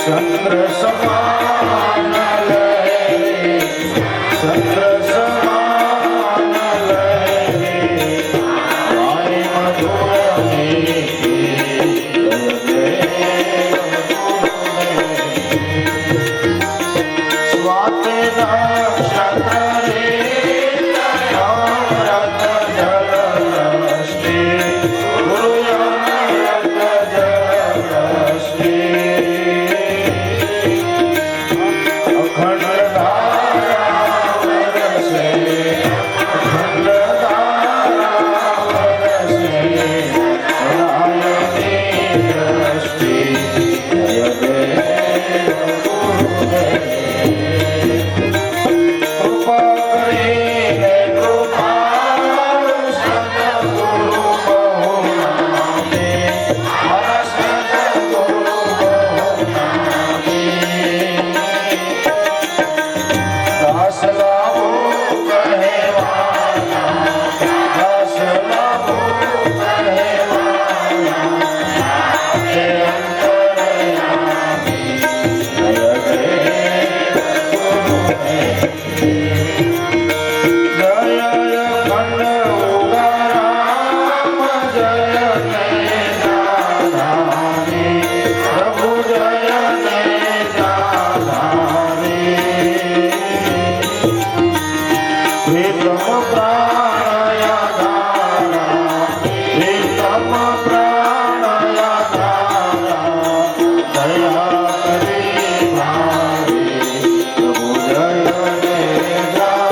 चंद्र समान लहरे, चंद्र समान लहरे, आए मधुरनी की स्वाति नक्षत्र रे, अमृत जल वृष्टि, गुरु अमृत जल वृष्टि, अखंड धारा बरसे, अखंड धारा बरसे, सदायनी दृष्टि, जय देव गुरुदेव। कृपा करीने कृपालु सद्गुरु बहुनामी, हर सद्गुरु बहुनामी। दास लाभो कहेवाना, दास लाभो कहेवाना, हे अंतर्यामी, जय देव गुरुदेव। जय अखंड उगाराम, जय नेजाधारी, प्रभु जय नेजाधारी। प्रीतम प्राणया धारा, प्रीतम प्राणया धारा, दया करी भारी, प्रभु जय नेजाधारी।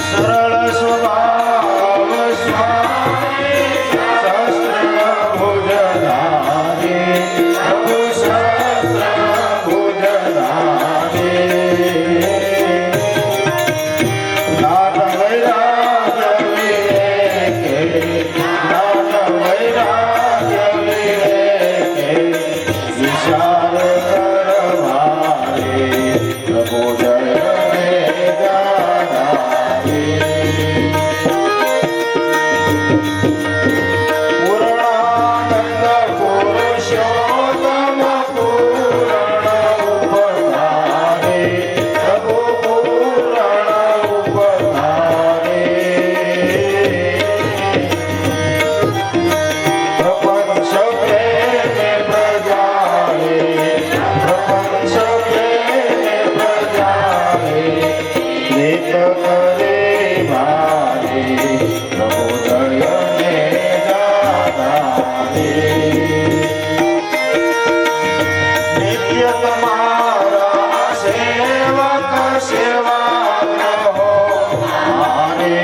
सरल स्वभाव स्वामी, सहस्र भुजधारी, प्रभु सहस्र भुजधारी। ज्ञान वैराग्य विवेके, ज्ञान वैराग्य विवेके, विचार करवारे, प्रभु जय नेजाधारी। पूर्णानंद पुरुषोत्तम पूर्ण उपकारे, प्रभु पूर्ण उपकारे। प्रपंच प्रेम प्रजाए, प्रपंच प्रेम प्रजाए, प्रीत करे भारी, प्रभु जय नेजाधारी। नित्य तुम्हारा सेवक सेवाग्र हो हमारे,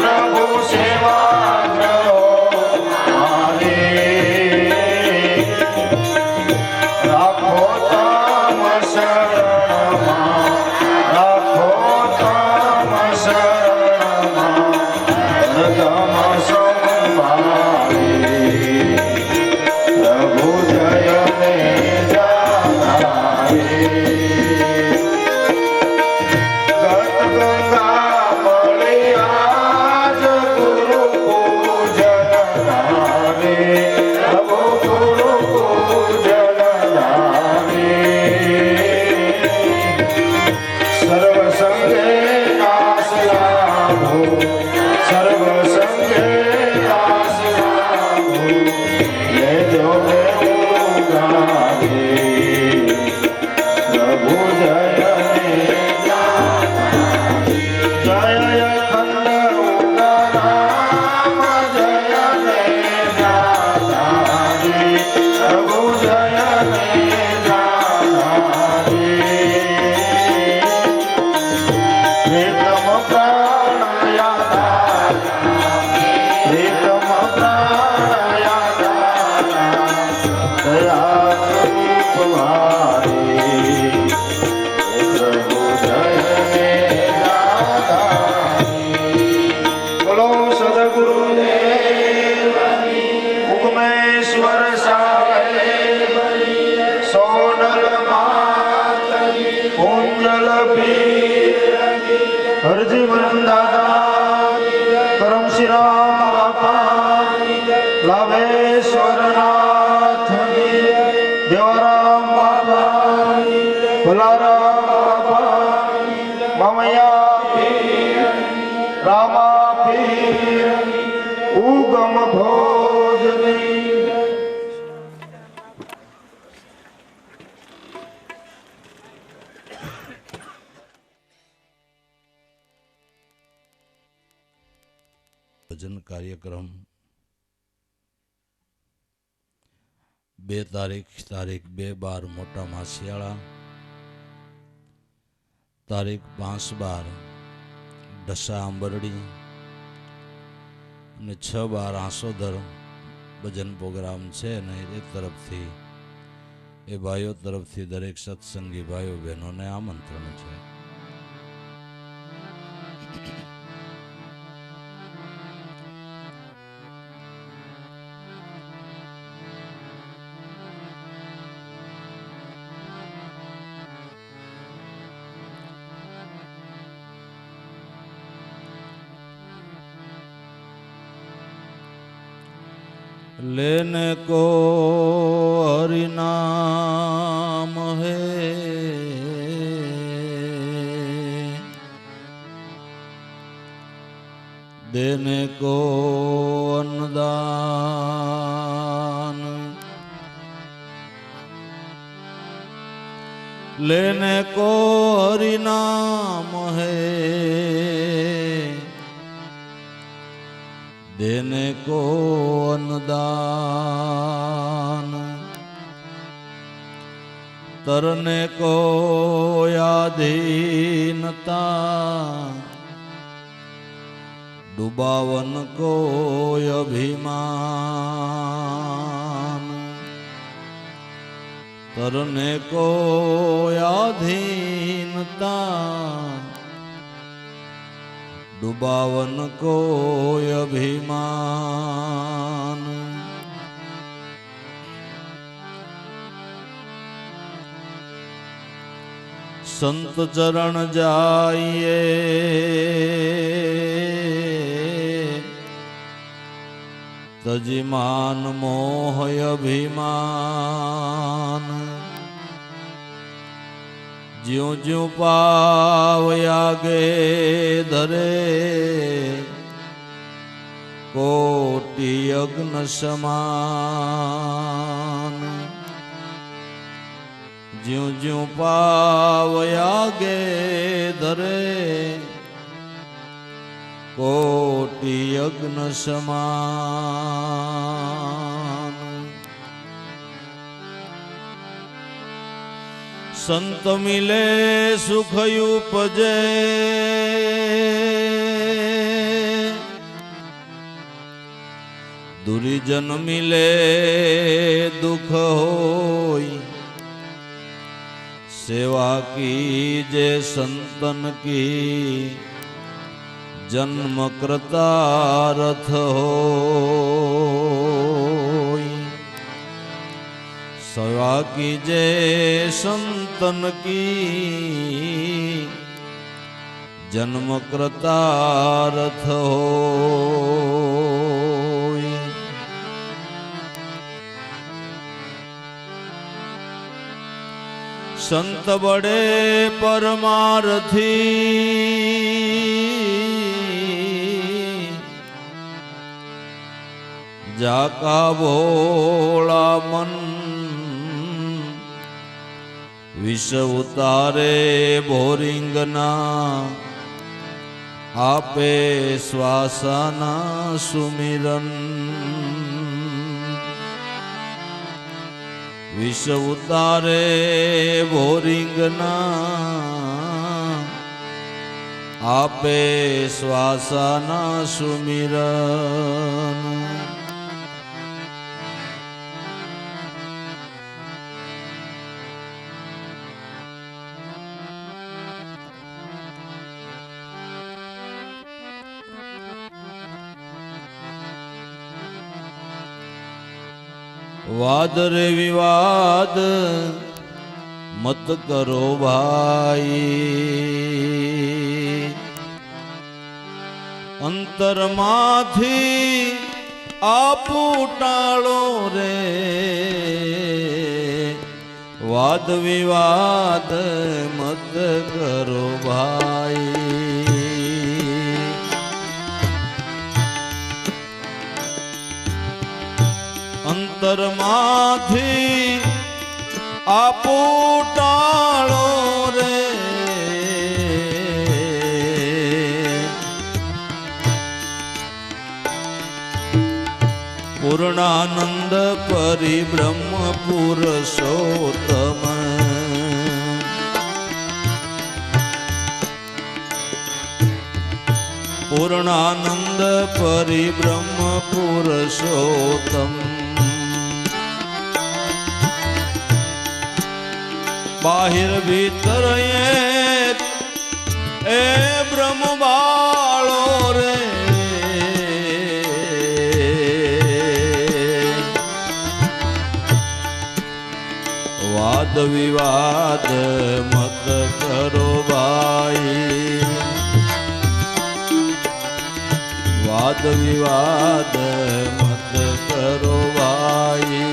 प्रभु सेवाग्र हो हमारे। राखो तम शरण मां, राखो तम शरण मां, हरदम संभाले, प्रभु जय नेजाधारी। गत गंगा मलि आज गुरु पूजन धारे, प्रभु गुरु पूजन धारे। सर्व संगे नाश लाभो, सर्व संगे नाश लाभो, ये जो गावे, प्रभु जय नेजाधारी। जय अखंड उगाराम, जय नेजाधारी, प्रभु जय नेजाधारी। प्रीतम प्राणया धारा, प्रीतम प्राणया धारा, दया स्वरूप भारी, प्रभु जय नेजाधारी। बोलो सद्गुरुदेव उगमेश्वर साहेब, सोनल मात कुंजल पीर, हरजीवन दादा, करम श्री राम बापा, लाभेश्वर नाथ। भजन कार्यक्रम 2 તારીખ 2/12 મોટા માસિયાળા, તારીખ 5/12 ઢસા આંબરડી અને 6/12 આંસોદર ભજન પ્રોગ્રામ છે અને એ તરફથી એ ભાઈઓ તરફથી દરેક સત્સંગી ભાઈઓ બહેનોને આમંત્રણ છે. लेने को हरि नाम है, देने को अन्नदान, लेने को हरि नाम है, देने को अन्नदान, तरने को याधीनता, डुबावन को अभिमान, तरने को याधीनता, डुबावन को अभिमान, संत चरण जाइए तजिमान मोह अभिमान, ज्यों ज्यों पाव आगे धरे कोटि अग्न समान, ज्यों ज्यों पाव आगे धरे कोटि अग्न समान, संत मिले सुख उपजे, दुरीजन मिले दुख होई, सेवा कीजे संतन की जन्म कृतार्थ होई, सेवा कीजे संतन की जन्म कृतार्थ होई। संत बड़े परमार्थी, जाका भोला मन, विष उतारे भोरिंगना, आपे श्वासना सुमिरन, विष उतारे भोरिंगना, आपे श्वासना सुमिरन। वाद रे विवाद मत करो भाई, अंतर माथी आपू टाळो रे, वाद विवाद मत करो भाई, अंतर माथी आपू टाळो रे, પૂર્ણાનંદ પરિબ્રહ્મ પુરુષોત્તમ પૂર્ણાનંદ પરિબ્રહ્મ પુરુષોત્તમ બાહિર ભીતર એ બ્રહ્મ બાળો રે વાદ વિવાદ મત કરો ભાઈ વાદ વિવાદ મત કરો ભાઈ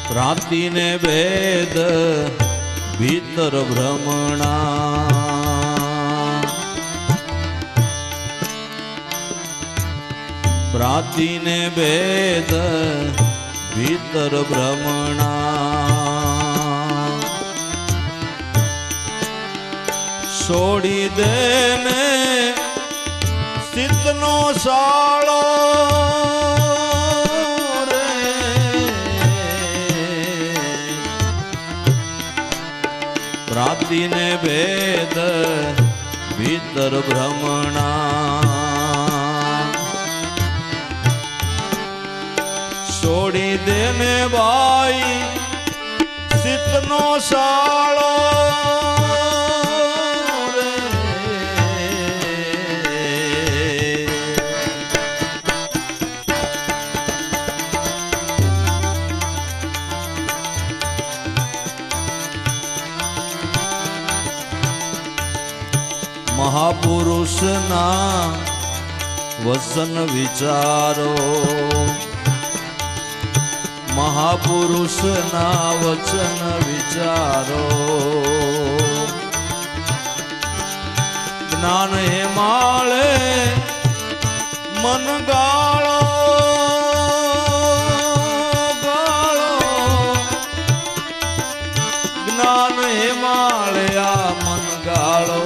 ભ્રાંતિ ને ભેદ ભીતર ભ્રમણા ભ્રાંતિ ને ભેદ ભીતર ભ્રમણા છોડી દે ને સિદ્ધનો શાળો ભ્રાંતિ ને ભેદ ભીતર ભ્રમણા છોડી દે ને ભાઈ સિદ્ધનો શાળો મહાપુરુષના વસન વિચારો મહાપુરુષના વચન વિચારો જ્ઞાન હિમાળે મન ગાળો ગાળો જ્ઞાન હિમાળે આ મન ગાળો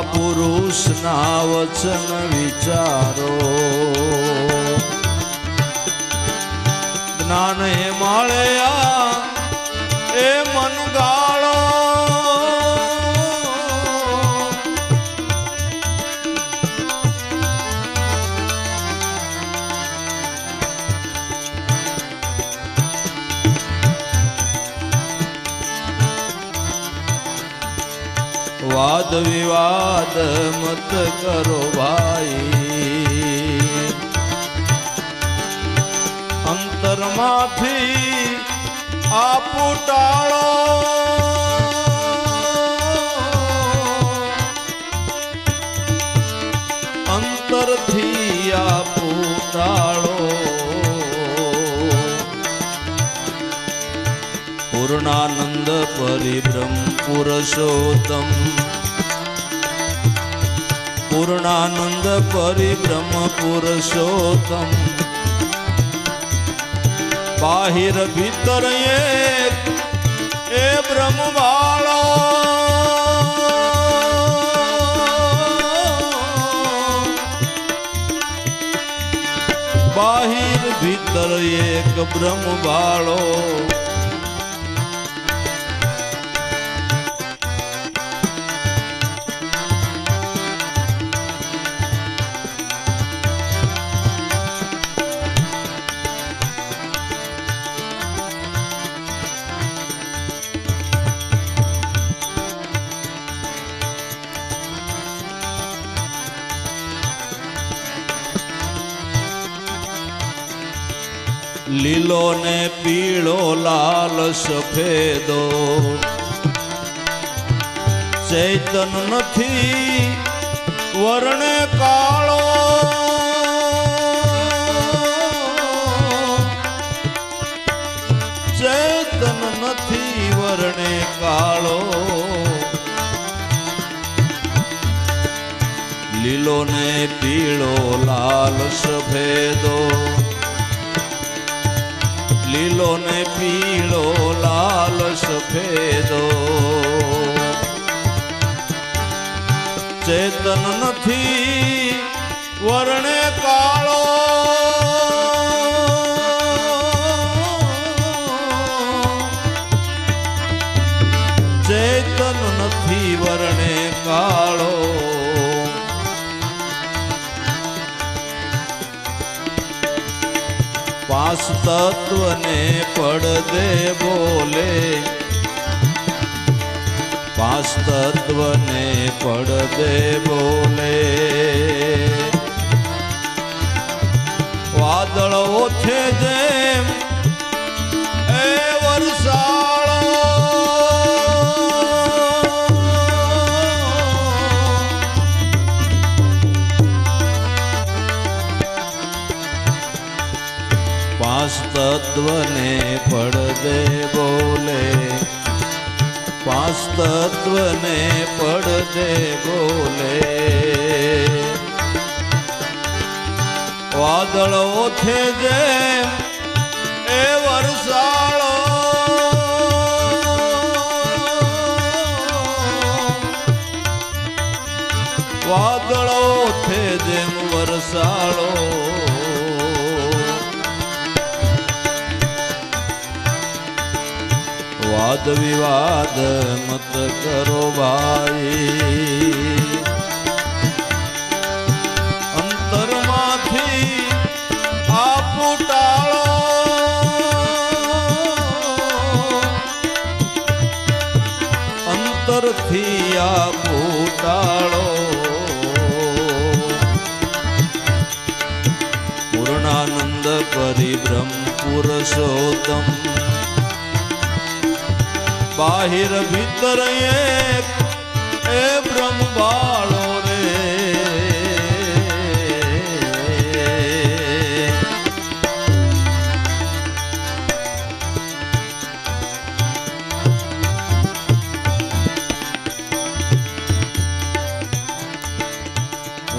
મહાપુરુષના વચન વિચારો જ્ઞાન હિમાલયા એ મન ગાળો વાદ વિવાદ મત કરો ભાઈ અંતરમાંથી આપો ટાળો અંતરથી આપો ટાળો પૂર્ણાનંદ પરિબ્રહ્મ પુરુષોત્તમ પૂર્ણાનંદ પરિબ્રહ્મ પુરુષોત્તમ બાહિર ભીતર એક એ બ્રહ્મ વાળો બાહિર ભીતર એક બ્રહ્મ વાળો લીલો ને પીળો લાલ સફેદો ચૈતન નથી વર્ણે કાળો ચૈતન નથી વર્ણે કાળો લીલો ને પીળો લાલ સફેદો, લીલો ને પીળો લાલ સફેદો, ચેતન નથી વર્ણે કાળો, ચેતન નથી વર્ણે કાળો, પાંચ તત્વને પડદે બોલે, પાંચ તત્વને પડદે બોલે, વાદળ ઓછે જેમ એ વરસાળો, પાંચ તત્વને પડદે બોલે, પાંચ તત્વને પડદે બોલે, વાદળ ઓછે જેમ એ વરસાળો, વાદળ ઓછે જેમ વરસાળો, વાદ વિવાદ મત કરો ભાઈ, અંતરમાંથી આપું ટાળો, અંતરથી આપું ટાળો, પૂર્ણાનંદ પરિબ્રહ્મ પુરુષોત્તમ, બાહિર ભીતર એક એ બ્રહ્મ બાળો રે,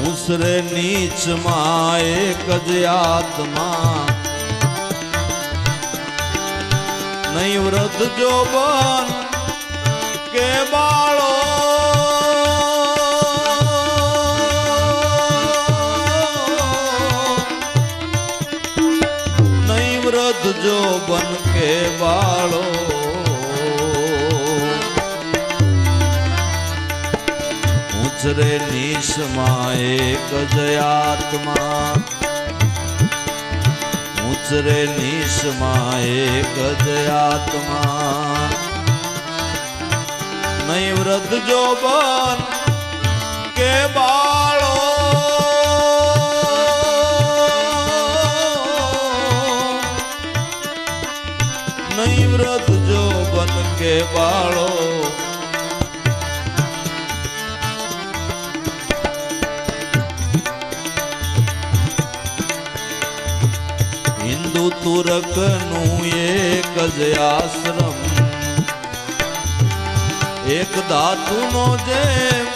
ઉસરે નીચમાં એક જ આત્મા, નહીં વૃદ્ધ જોબન કે બાળો, નહીં વૃદ્ધ જોબન કે બાળો, ઉછરે નિશમાં એક જ આત્મા, ઉછરે નિશમાં એક જ આત્મા, નહીં વૃદ્ધ જોબન કે બાળો, નહીં વૃદ્ધ જોબન કે બાળો, હિન્દુ તુરક નું એક જ આશ્રમ, એક ધાતુ નો જેમ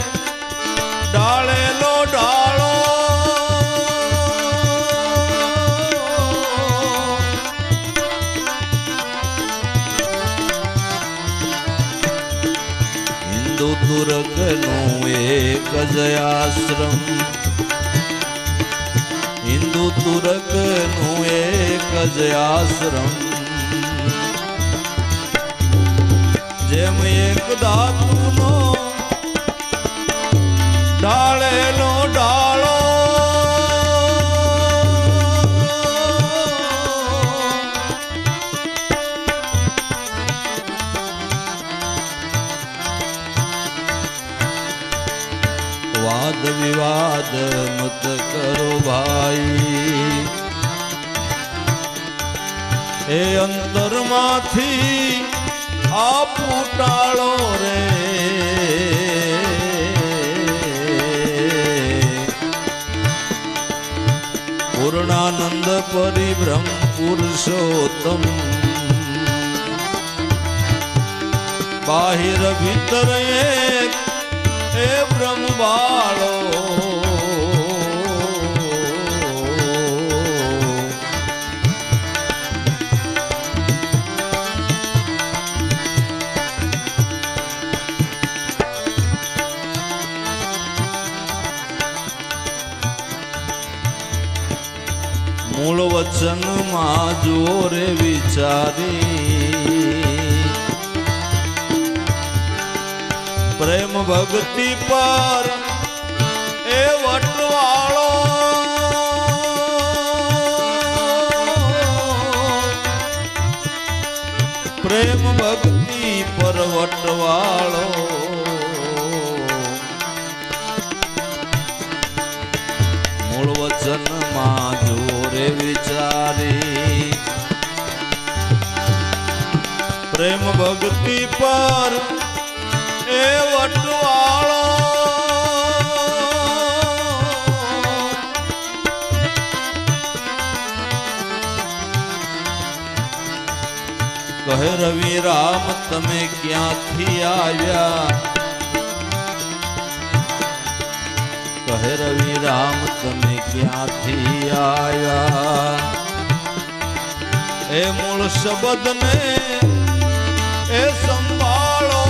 ડાળેલો ડાળો, હિન્દુ તુરક નું એક જ આશ્રમ, હિન્દુ તુરક નું એક જ આશ્રમ, જેમ એક ધાતુનો ડાળેલો ડાળો, વાદ વિવાદ મત કરો ભાઈ, એ અંતરમાંથી આપું ટાળો રે, પૂર્ણાનંદ પરિબ્રહ્મ પુરુષોત્તમ, બાહિર ભીતર એક એ બ્રહ્મ બાળો, મૂળ વચનમાં જોરે વિચારી પ્રેમ ભક્તિ પર એ વટવાળો પ્રેમ ભક્તિ પર વટવાળો મૂળ વચનમાં જોરે વિચારી પ્રેમ ભક્તિ પર એ વટવાળો કહે રવિ રામ તમે ક્યાંથી આવ્યા કહે રવિ રામ તમે ક્યાંથી આવ્યા એ મૂળ શબ્દને એ સંભાળો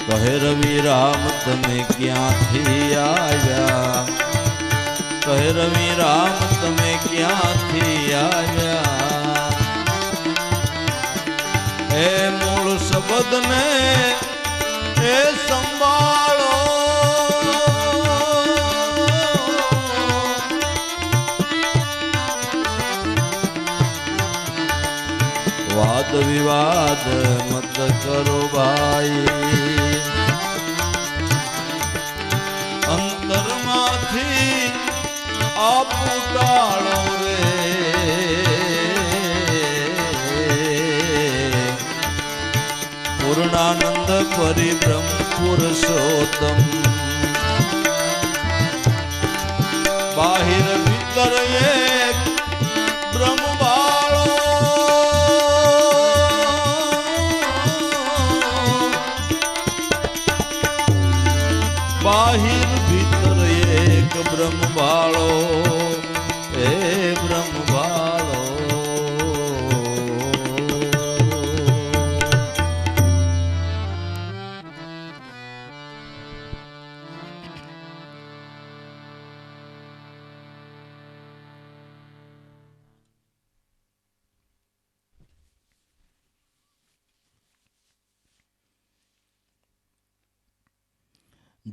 કહે રવિ રામ તમે ક્યાંથી આવ્યા કહે રવિ રામ તમે ક્યાંથી આવ્યા એ મૂળ શબ્દને એ સંભાળો વાદ વિવાદ મત કરો ભાઈ અંતરમાંથી આપું ટાળો રે પૂર્ણાનંદ પરિબ્રહ્મ પુરુષોત્તમ બાહિર ભીતર એક બ્રહ્મ બાળો બાહિર ભીતર એક બ્રહ્મ બાળો એ બ્રહ્મ બાળો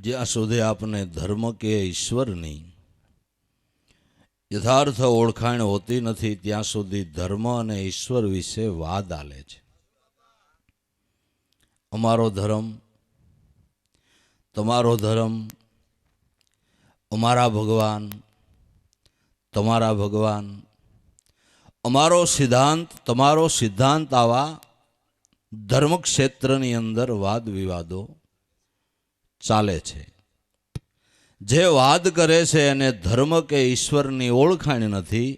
જ્યાં સુધી આપને ધર્મ કે ઈશ્વરની યથાર્થ ઓળખાણ હોતી નથી ત્યાં સુધી ધર્મ અને ઈશ્વર વિશે વાદ આલે છે. અમારો ધર્મ, તમારો ધર્મ, અમારા ભગવાન, તમારા ભગવાન, અમારો સિદ્ધાંત, તમારો સિદ્ધાંત, આવા ધર્મક્ષેત્રની અંદર વાદ વિવાદો ચાલે છે. જે વાદ કરે છે એને ધર્મ કે ઈશ્વરની ઓળખાણ નથી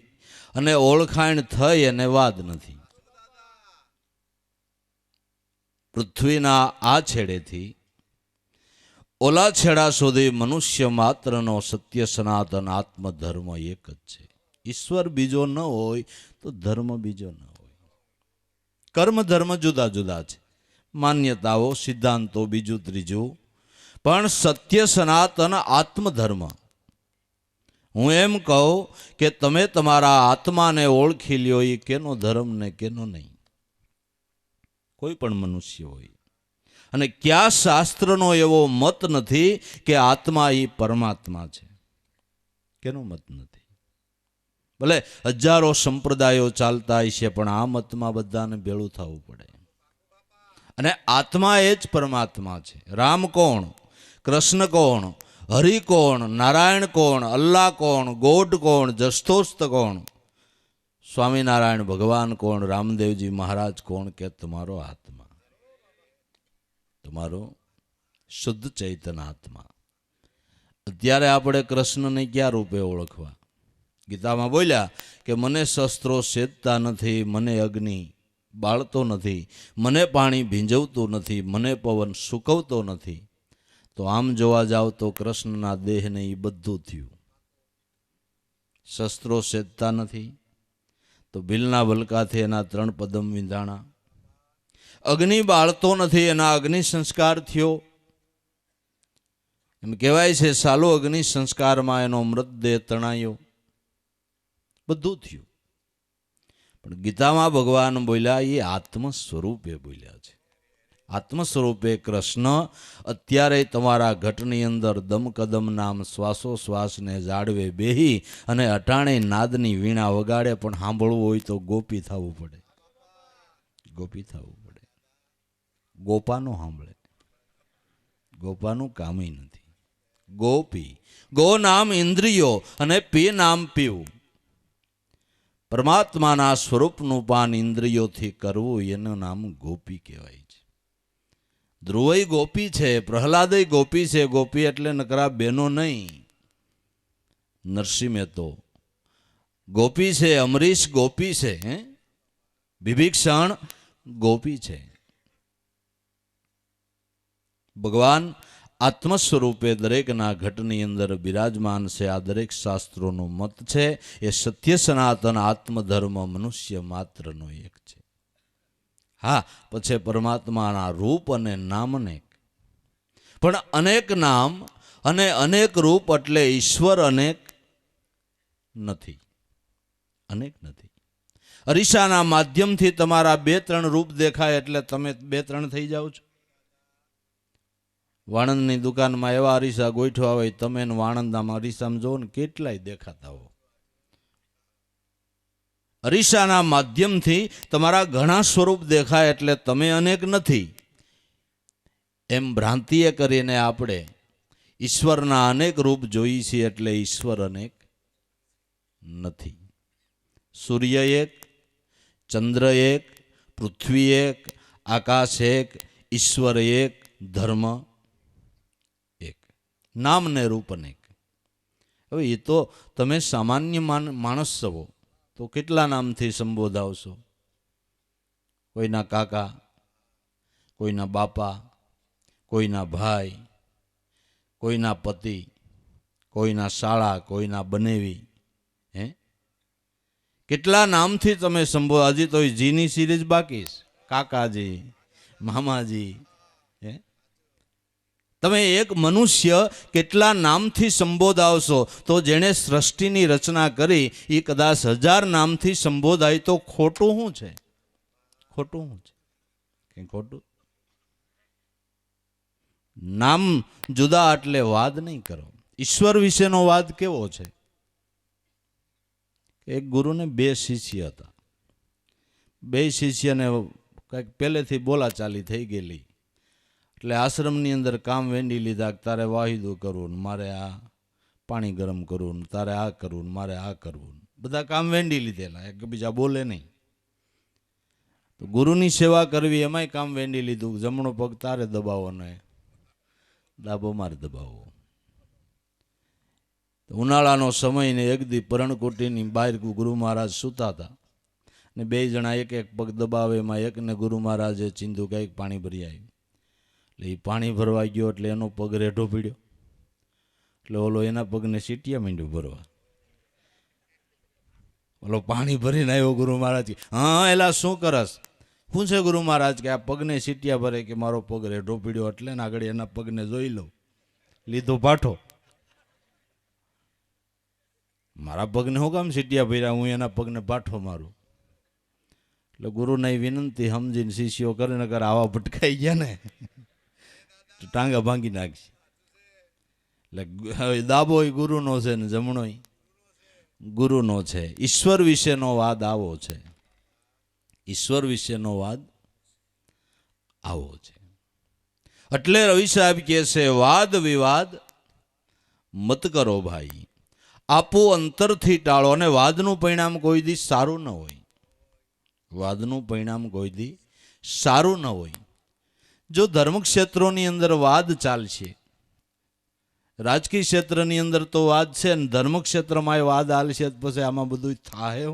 અને ઓળખાણ થઈ એને વાદ નથી. પૃથ્વીના આ છેડેથી ઓલા છેડા સુધી મનુષ્ય માત્રનો સત્ય સનાતન આત્મધર્મ એક જ છે. ઈશ્વર બીજો ન હોય તો ધર્મ બીજો ન હોય. કર્મ ધર્મ જુદા જુદા છે, માન્યતાઓ સિદ્ધાંતો બીજું ત્રીજું, પણ સત્ય સનાતન આત્મધર્મ. હું એમ કહું કે તમે તમારા આત્માને ઓળખી લ્યો, એ કેનો ધર્મ ને કેનો નહીં. કોઈ પણ મનુષ્ય હોય. અને કયા શાસ્ત્રનો એવો મત નથી કે આત્મા એ પરમાત્મા છે, કેનો મત નથી. ભલે હજારો સંપ્રદાયો ચાલતા હશે પણ આ મતમાં બધાને ભેળું થવું પડે. અને આત્મા એ જ પરમાત્મા છે. રામ કોણ, કૃષ્ણ કોણ, હરિ કોણ, નારાયણ કોણ, અલ્લાહ કોણ, ગોડ કોણ, જસ્તોસ્ત કોણ, સ્વામિનારાયણ ભગવાન કોણ, રામદેવજી મહારાજ કોણ, કે તમારો આત્મા, તમારો શુદ્ધ ચૈતન આત્મા. અત્યારે આપણે કૃષ્ણને ક્યાં રૂપે ઓળખવા? ગીતામાં બોલ્યા કે મને શસ્ત્રો સેદતા નથી, મને અગ્નિ બાળતો નથી, મને પાણી ભીંજવતું નથી, મને પવન સૂકવતો નથી. તો આમ જોવા જાવ તો કૃષ્ણના દેહને એ બધું થયું. શસ્ત્રો સેદતા નથી તો ભીલના વલકાથી એના 3 પદમ વિંધાણા. અગ્નિ બાળતો નથી, એના અગ્નિ સંસ્કાર થયો. એમ કહેવાય છે સાલો અગ્નિ સંસ્કારમાં એનો મૃતદેહ તણાયો, બધું થયું. પણ ગીતામાં ભગવાન બોલ્યા એ આત્મ સ્વરૂપે બોલ્યા છે. આત્મ સ્વરૂપે કૃષ્ણ અત્યારે તમારા ઘટની અંદર દમકદમ નામ શ્વાસોશ્વાસને જાળવે બેહી અને અટાણે નાદની વીણા વગાડે, પણ સાંભળવું હોય તો ગોપી થવું પડે. ગોપી થવું પડે. ગોપાનો સાંભળે, ગોપાનું કામ નથી. ગોપી, ગો નામ ઇન્દ્રિયો અને પી નામ પીવું. પરમાત્માના સ્વરૂપનું પાન ઇન્દ્રિયોથી કરવું એનું નામ ગોપી કહેવાય છે. ધ્રુવય ગોપી છે, પ્રહલાદય ગોપી છે. ગોપી એટલે નકરા બેનો નહીં. નરસિંહ મહેતો ગોપી છે, અમરીશ ગોપી છે, વિભીક્ષણ ગોપી છે. ભગવાન આત્મ સ્વરૂપે દરેકના ઘટની અંદર બિરાજમાન છે. આ દરેક શાસ્ત્રોનો મત છે. એ સત્ય સનાતન આત્મધર્મ મનુષ્ય માત્રનો એક છે. હા, પછી પરમાત્માના રૂપ અને નામ અનેક, પણ અનેક નામ અને અનેક રૂપ એટલે ઈશ્વર અનેક નથી. અનેક નથી. અરીસાના માધ્યમથી તમારા 2-3 રૂપ દેખાય એટલે તમે 2-3 થઈ જાઓ છો. વાણંદની દુકાનમાં એવા અરીસા ગોઠવા હોય, તમે વાણંદના અરીસામાં જોવો ને કેટલાય દેખાતા હો. અરીસાના માધ્યમથી તમારા ઘણા સ્વરૂપ દેખાય એટલે તમે અનેક નથી. એમ ભ્રાંતિએ કરીને આપણે ઈશ્વરના અનેક રૂપ જોઈએ છીએ એટલે ઈશ્વર અનેક નથી. સૂર્ય એક, ચંદ્ર એક, પૃથ્વી એક, આકાશ એક, ઈશ્વર એક, ધર્મ એક, નામ ને રૂપ અનેક. હવે એ તો તમે સામાન્ય માણસ છો તો કેટલા નામથી સંબોધાવશો? કોઈના કાકા, કોઈના બાપા, કોઈના ભાઈ, કોઈના પતિ, કોઈના શાળા, કોઈના બનેવી. કેટલા નામથી તમે સંબોધ. હજી તો જીની સિરીઝ બાકી છે. કાકાજી, મામાજી. તમે એક મનુષ્ય કેટલા નામથી સંબોધાવશો તો જેણે સૃષ્ટિની રચના કરી એ કદાચ 1000 નામથી સંબોધાય તો ખોટું શું છે? ખોટું શું છે? કઈ ખોટું? નામ જુદા એટલે વાદ નહીં કરો. ઈશ્વર વિશેનો વાદ કેવો છે? એક ગુરુને 2 શિષ્ય હતા. 2 શિષ્યને કંઈક પહેલેથી બોલાચાલી થઈ ગયેલી એટલે આશ્રમની અંદર કામ વેંડી લીધા. તારે વાહિદું કરવું, મારે આ પાણી ગરમ કરવું, તારે આ કરવું, મારે આ કરવું. બધા કામ વેંડી લીધેલા, એકબીજા બોલે નહીં. તો ગુરુની સેવા કરવી એમાંય કામ વેંડી લીધું. જમણો પગ તારે દબાવો ને ડાબો મારે દબાવો. ઉનાળાનો સમય ને એક દી પરણકોટીની બહાર ગુરુ મહારાજ સૂતા હતા ને 2 જણા એક પગ દબાવે. એમાં એકને ગુરુ મહારાજે ચીંધું કંઈક પાણી ભરી આવ્યું. એટલે એ પાણી ભરવા ગયો એટલે એનો પગ રેઢો પીડ્યો એટલે ઓલો એના પગને સીટિયા માંડ્યો ભરવા. ઓલો પાણી ભરીને આવ્યો. ગુરુ મહારાજ, હા એલા શું કરસ? પૂછે ગુરુ મહારાજ કે આ પગને સીટિયા ભરે કે મારો પગ રેઢો પીડ્યો એટલે ને આગળ એના પગને જોઈ લઉં. લીધો પાઠો. મારા પગને હું કામ સીટિયા ભર્યા, હું એના પગને પાઠો મારું. એટલે ગુરુની વિનંતી સમજીને શિષ્યો કરે ને કરે આવા ભટકાઈ ગયા ને ટાંગા ભાંગી નાખશે. એટલે હવે દાબો ગુરુનો છે ને જમણો ગુરુનો છે. ઈશ્વર વિશેનો વાદ આવો છે. ઈશ્વર વિશેનો વાદ આવો છે. એટલે રવિ સાહેબ કહે છે વાદ વિવાદ મત કરો ભાઈ, આપો અંતરથી ટાળો. અને વાદનું પરિણામ કોઈ દી સારું ન હોય. વાદનું પરિણામ કોઈ દી સારું ન હોય. જો ધર્મક્ષેત્રોની અંદર વાદ ચાલશે, રાજકીય ક્ષેત્રની અંદર તો વાદ છે ને ધર્મક્ષેત્રમાં વાદ હાલશે, પછી આમાં બધું થાય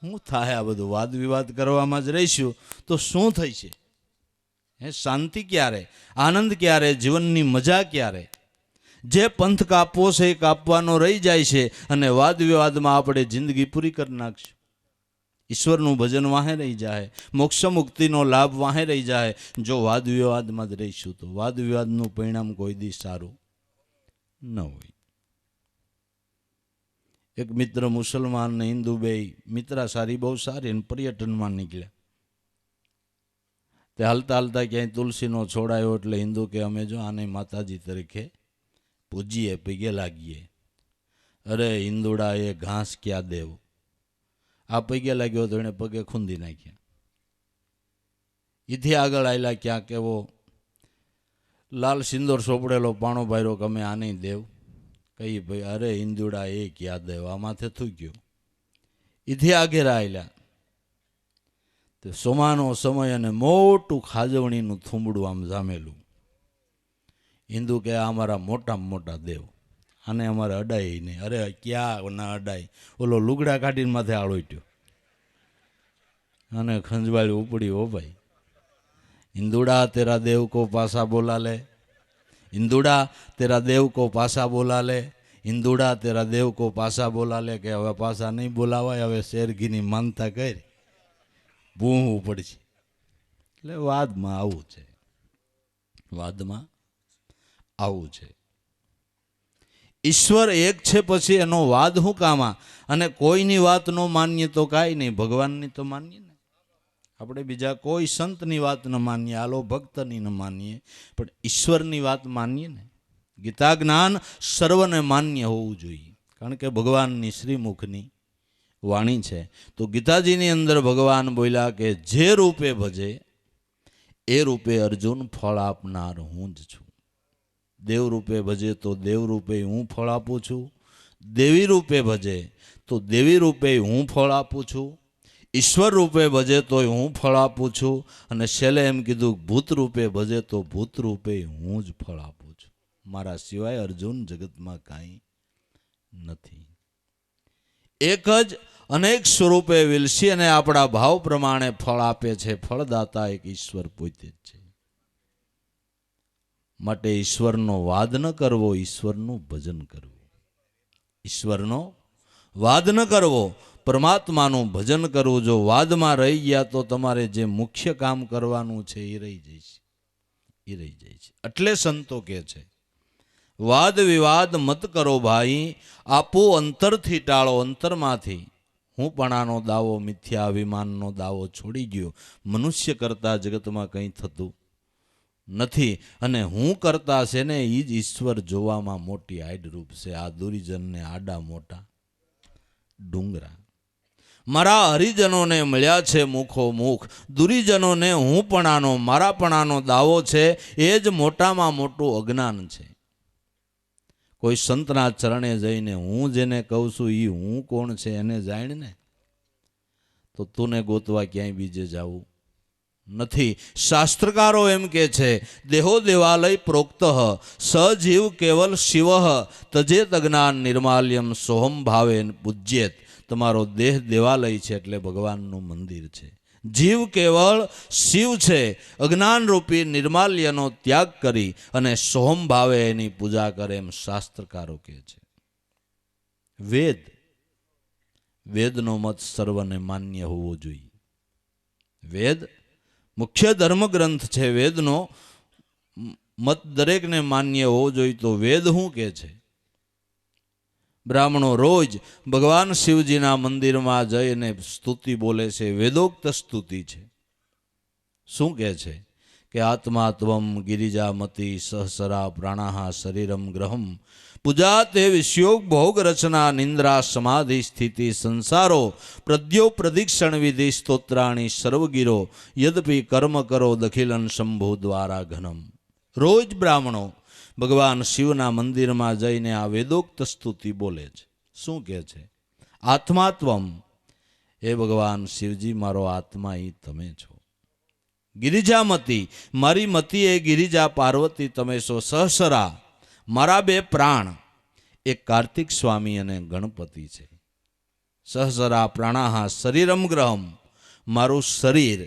શું થાય? આ બધું વાદ વિવાદ કરવામાં જ રહીશું તો શું થઈ છે? શાંતિ ક્યારે? આનંદ ક્યારે? જીવનની મજા ક્યારે? જે પંથ કાપવો છે એ કાપવાનો રહી જાય છે અને વાદ વિવાદમાં આપણે જિંદગી પૂરી કરી નાખશું. ઈશ્વરનું ભજન વાહે રહી જાય, મોક્ષ મુક્તિનો લાભ વાહે રહી જાય. જો વાદ વિવાદમાં જ રહીશું તો વાદ વિવાદનું પરિણામ કોઈ દી સારું ન હોય. એક મિત્ર મુસલમાન ને હિન્દુ બે મિત્ર સારી બહુ સારી અને પર્યટનમાં નીકળ્યા. તે હાલતા હાલતા ક્યાંય તુલસીનો છોડ આવ્યો એટલે હિન્દુ કે અમે જો આને માતાજી તરીકે પૂજીએ, પગે લાગીએ. અરે હિન્દુડા એ ઘાસ ક્યાં દેવ, આ પગે લાગ્યો તો એને પગે ખૂંદી નાખ્યા. એથી આગળ આવેલા ક્યાંક એવો લાલ સિંદોર સોપડેલો પાણો ભાર્યો કે અમે આને દેવ કઈ ભાઈ. અરે હિન્દુડા એ ક્યાં દેવ, આ માથે થૂક્યો. એથી આગળ આવેલા તો સોમાનો સમય અને મોટું ખાજવણીનું થૂંબડું આમ જામેલું. હિન્દુ કે આ અમારા મોટામાં મોટા દેવ, આને અમારે અડાય નહીં. અરે ક્યાં ના અડાય, ઓલો લુગડા કાઢીને માથે આળોટ્યો અને ખંજવાળી ઉપડી. હો ભાઈ, હિન્દુડા તેરા દેવ કો પાસા બોલા લે, હિન્દુડા તેરા દેવ કો પાસા બોલા લે, હિન્દુડા તેરા દેવ કો પાસા બોલા લે. કે હવે પાસા નહીં બોલાવાય, હવે શેરગીની માનતા કરી ભૂવું પડશે. એટલે વાદમાં આવું છે, વાદમાં આવું છે. ઈશ્વર એક છે પછી એનો વાદ શું કામા? અને કોઈની વાત ન માનીએ તો કાંઈ નહીં, ભગવાનની તો માનીએ ને. આપણે બીજા કોઈ સંતની વાત ન માનીએ, આલો ભક્તની ન માનીએ, પણ ઈશ્વરની વાત માનીએ ને. ગીતા જ્ઞાન સર્વને માન્ય હોવું જોઈએ, કારણ કે ભગવાનની શ્રીમુખની વાણી છે. તો ગીતાજીની અંદર ભગવાન બોલ્યા કે જે રૂપે ભજે એ રૂપે અર્જુન ફળ આપનાર હું જ છું. દેવ રૂપે ભજે તો દેવ રૂપે હું ફળ આપું છું, દેવી રૂપે ભજે તો દેવી રૂપે હું ફળ આપું છું, ઈશ્વર રૂપે ભજે તો હું ફળ આપું છું, અને છેલ્લે એમ કીધું ભૂત રૂપે ભજે તો ભૂત રૂપે હું જ ફળ આપું છું. મારા સિવાય અર્જુન જગતમાં કાંઈ નથી. એક જ અનેક સ્વરૂપે વિલસી અને આપણા ભાવ પ્રમાણે ફળ આપે છે. ફળદાતા એક ઈશ્વર પોતે જ છે. માટે ઈશ્વરનો વાદ ન કરવો, ઈશ્વરનું ભજન કરવું. ઈશ્વરનો વાદ ન કરવો, પરમાત્માનું ભજન કરવું. જો વાદમાં રહી ગયા તો તમારે જે મુખ્ય કામ કરવાનું છે એ રહી જાય છે, એ રહી જાય છે. એટલે સંતો કહે છે વાદ વિવાદ મત કરો ભાઈ, આપો અંતરથી ટાળો અંતરમાંથી. હું પણાનો દાવો મિથ્યા અભિમાનનો દાવો છોડી ગયો. મનુષ્ય કરતા જગતમાં કંઈ થતું નથી, અને હું કરતા છે ને એ જ ઈશ્વર જોવામાં મોટી આડરૂપ છે. આ દુરીજનને આડા મોટા ડુંગરા. મારા હરિજનોને મળ્યા છે મુખો મુખ, દુરીજનોને હું પણાનો મારાપણાનો દાવો છે એ જ મોટામાં મોટું અજ્ઞાન છે. કોઈ સંતના ચરણે જઈને હું જેને કહું છું એ હું કોણ છે એને જાણ ને, તો તુને ગોતવા ક્યાંય બીજે જવું નથી. શાસ્ત્રકારો એમ કે છે દેહો દેવાલય પ્રોક્ત સજીવ કેવલ શિવ તજેત જ્ઞાન નિર્માલ્યમ સોહમ ભાવે પૂજ્યેત. તમારો દેહ દેવાલય છે એટલે ભગવાનનું મંદિર છે. જીવ કેવળ શિવ છે, અજ્ઞાન રૂપી નિર્માલ્યનો ત્યાગ કરી અને સોહમ ભાવે એની પૂજા કરે એમ શાસ્ત્રકારો કહે છે. વેદ, વેદનો મત સર્વને માન્ય હોવો જોઈએ. વેદ મુખ્ય ધર્મગ્રંથ છે, વેદનો મત દરેકને માન્ય હોવો જોઈએ. તો વેદ શું કહે છે? બ્રાહ્મણો રોજ ભગવાન શિવજીના મંદિરમાં જઈને સ્તુતિ બોલે છે, વેદોક્ત સ્તુતિ છે. શું કહે છે કે આત્મા ત્વમ ગિરિજામતી સહસરા પ્રાણાહ શરીરમ ગ્રહમ પૂજા તે વિષયોગ ભોગ રચના નિંદ્રા સમાધિ સ્થિતિ સંસારો પ્રદ્યો પ્રદિક્ષણ વિધિ સ્તોત્રાણી સર્વગીરો યદપિ કર્મ કરો દખિલન શંભુ દ્વારા ઘનમ. રોજ બ્રાહ્મણો ભગવાન શિવના મંદિરમાં જઈને આ વેદોક્ત સ્તુતિ બોલે છે. શું કહે છે? આત્માત્વમ, એ ભગવાન શિવજી મારો આત્મા એ તમે છો. ગિરિજામતી, મારી મતી એ ગિરિજા પાર્વતી તમે છો. સહસરા, મારા બે પ્રાણ એ કાર્તિક સ્વામી અને ગણપતિ છે. સહસરા પ્રાણાહ શરીરમ ગ્રહમ, મારું શરીર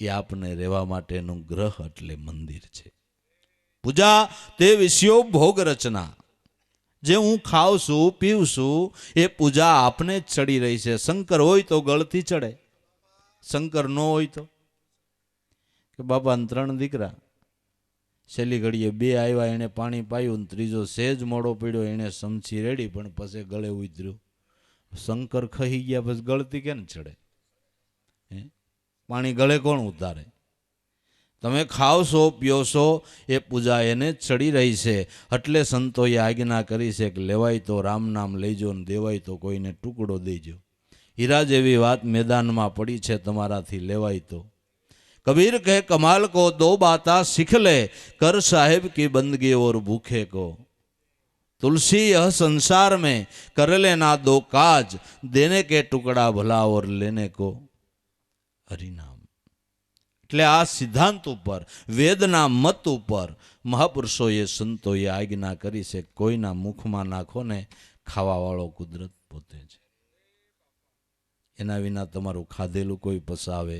એ આપને રહેવા માટેનું ગ્રહ એટલે મંદિર છે. પૂજા તે વિષયો ભોગ રચના, જે હું ખાઉં છું પીઉં છું એ પૂજા આપને જ ચડી રહી છે. શંકર હોય તો ગળથી ચડે, શંકર ન હોય તો કે બાપાને 3 દીકરા, છેલ્લી ઘડીએ 2 આવ્યા, એને પાણી પાયું, ત્રીજો સેજ મોડો પીડ્યો, એને સમછી રેડી પણ પછી ગળે ઉતર્યું. શંકર ખહી ગયા પછી ગળતી કેમ ચડે? પાણી ગળે કોણ ઉતારે? તમે ખાઓ છો પીઓ છો એ પૂજા એને જ ચડી રહી છે. એટલે સંતોએ આજ્ઞા કરી છે કે લેવાય તો રામ નામ લેજો ને દેવાય તો કોઈને ટુકડો દેજો. હીરા જેવી વાત મેદાનમાં પડી છે, તમારાથી લેવાય તો. कबीर कहे कमाल को 2 बाता सीख ले, कर साहेब की बंदगी और भूखे को. तुलसी यह संसार में कर लेना 2 काज, देने के टुकड़ा भला और लेने को हरिनाम. એટલે આ સિદ્ધાંત ઉપર, વેદના મત ઉપર મહાપુરુષોએ સંતોએ આજ્ઞા કરી છે. કોઈના મુખમાં નાખો ને, ખાવાવાળો કુદરત પોતે છે. એના વિના તમારું ખાધેલું કોઈ પસાવે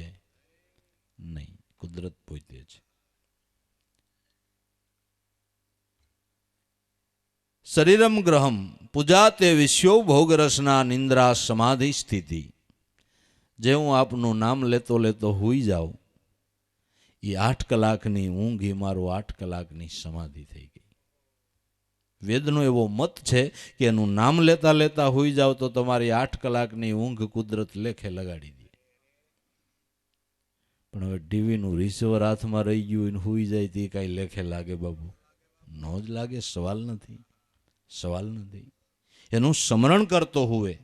નહીં, કુદરત પોતે છે. શરીરમ ગ્રહમ પૂજા તે વિશ્યો ભોગરસના નિંદ્રા સમાધિ સ્થિતિ. જે હું આપનું નામ લેતો લેતો હુઈ જાઉં, એ 8 કલાકની ઊંઘ એ મારું 8 કલાકની સમાધિ થઈ ગઈ. વેદનો એવો મત છે કે એનું નામ લેતા લેતા હુઈ જાવ તો તમારી 8 કલાકની ઊંઘ કુદરત લેખે લગાડી દે. પણ હવે ટીવીનું રિસીવર હાથમાં રહી ગયું ને હુઈ જાય તે કાંઈ લેખે લાગે બાબુ? ન જ લાગે. સવાલ નથી, સવાલ નથી. એનું સ્મરણ કરતો હુએ